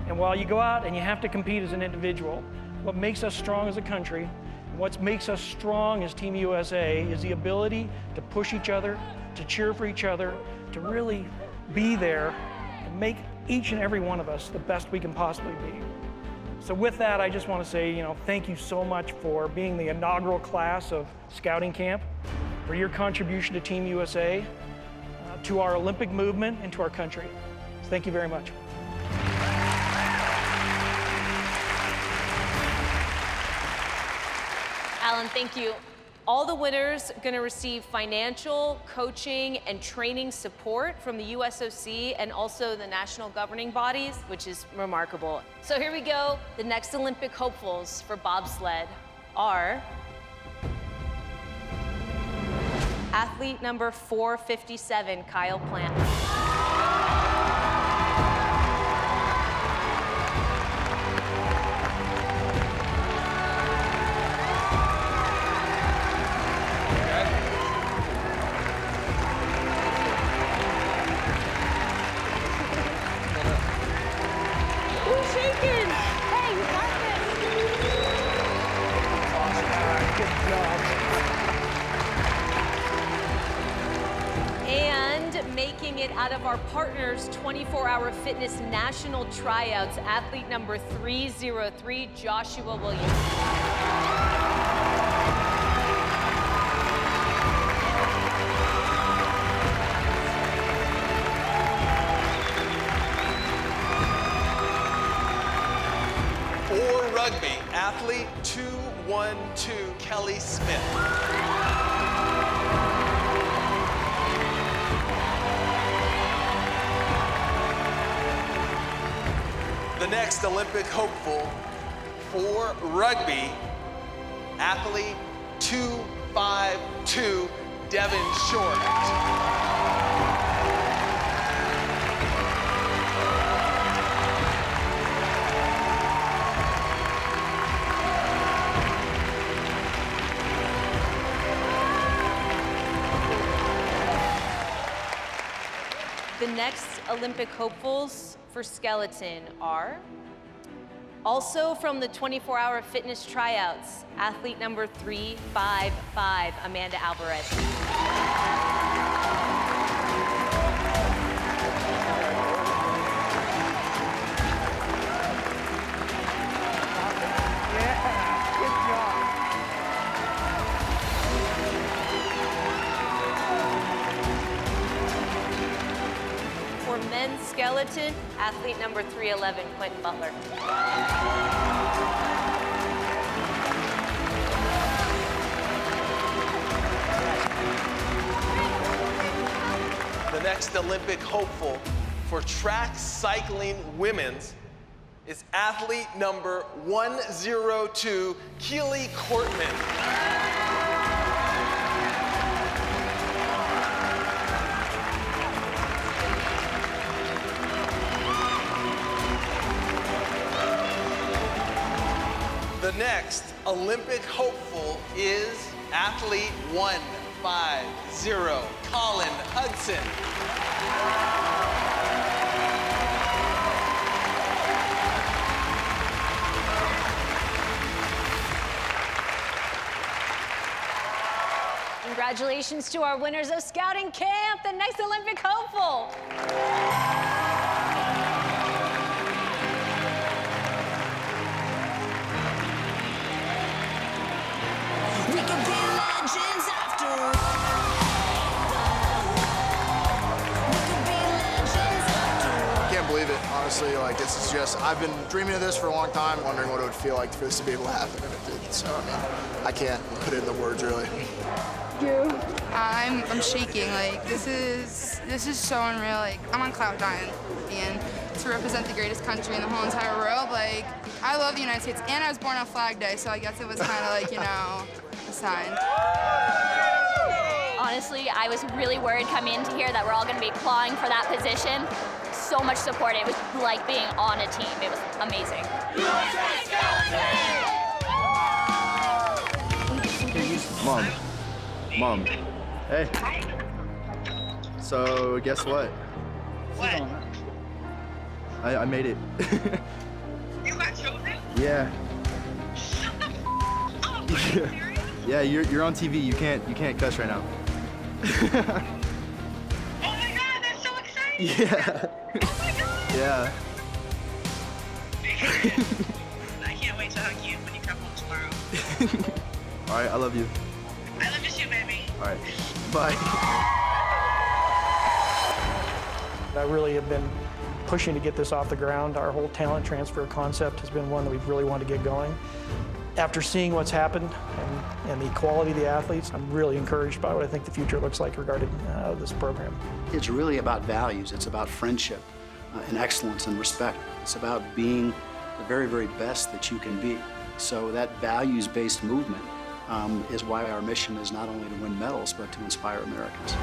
and while you go out and you have to compete as an individual, what makes us strong as a country, and what makes us strong as Team USA is the ability to push each other, to cheer for each other, to really be there and make each and every one of us the best we can possibly be. So with that, I just want to say, thank you so much for being the inaugural class of Scouting Camp, for your contribution to Team USA, to our Olympic movement, and to our country. Thank you very much. Alan, thank you. All the winners are going to receive financial, coaching, and training support from the USOC and also the national governing bodies, which is remarkable. So here we go. The next Olympic hopefuls for bobsled are athlete number 457, Kyle Plant. Making it out of our partners' 24-hour fitness national tryouts, athlete number 303, Joshua Williams. For rugby, athlete 212, Kelly Smith. The next Olympic hopeful for rugby, athlete 252, Devin Short. The next Olympic hopefuls for skeleton are also from the 24-hour fitness tryouts, athlete number 355, Amanda Alvarez. skeleton, athlete number 311, Quentin Butler. The next Olympic hopeful for track cycling women's is athlete number 102, Keely Courtman. The next Olympic hopeful is athlete 150, Colin Hudson. Congratulations to our winners of Scouting Camp, the next Olympic hopeful. We could be legends after all. I can't believe it, honestly. Like, this is just, I've been dreaming of this for a long time, wondering what it would feel like for this to be able to happen, and it did. So, I mean, I can't put it into words, really. I'm shaking. Like, this is so unreal. Like, I'm on cloud nine, and to represent the greatest country in the whole entire world, like, I love the United States, and I was born on Flag Day, so I guess it was kind of like, you know, a sign. Honestly, I was really worried coming into here that we're all going to be clawing for that position. So much support. It was like being on a team. It was amazing. Mom. Hey. So, guess what? What? I made it. You got chosen? Yeah. Yeah, you're on TV. You can't cuss right now. Oh my God, that's so exciting! Yeah. Oh my God! Yeah. I can't wait to hug you when you come home tomorrow. All right, I love you. I love you too, baby. All right, bye. I really have been pushing to get this off the ground. Our whole talent transfer concept has been one that we've really wanted to get going. After seeing what's happened and the quality of the athletes, I'm really encouraged by what I think the future looks like regarding this program. It's really about values. It's about friendship and excellence and respect. It's about being the very, very best that you can be. So that values-based movement is why our mission is not only to win medals, but to inspire Americans.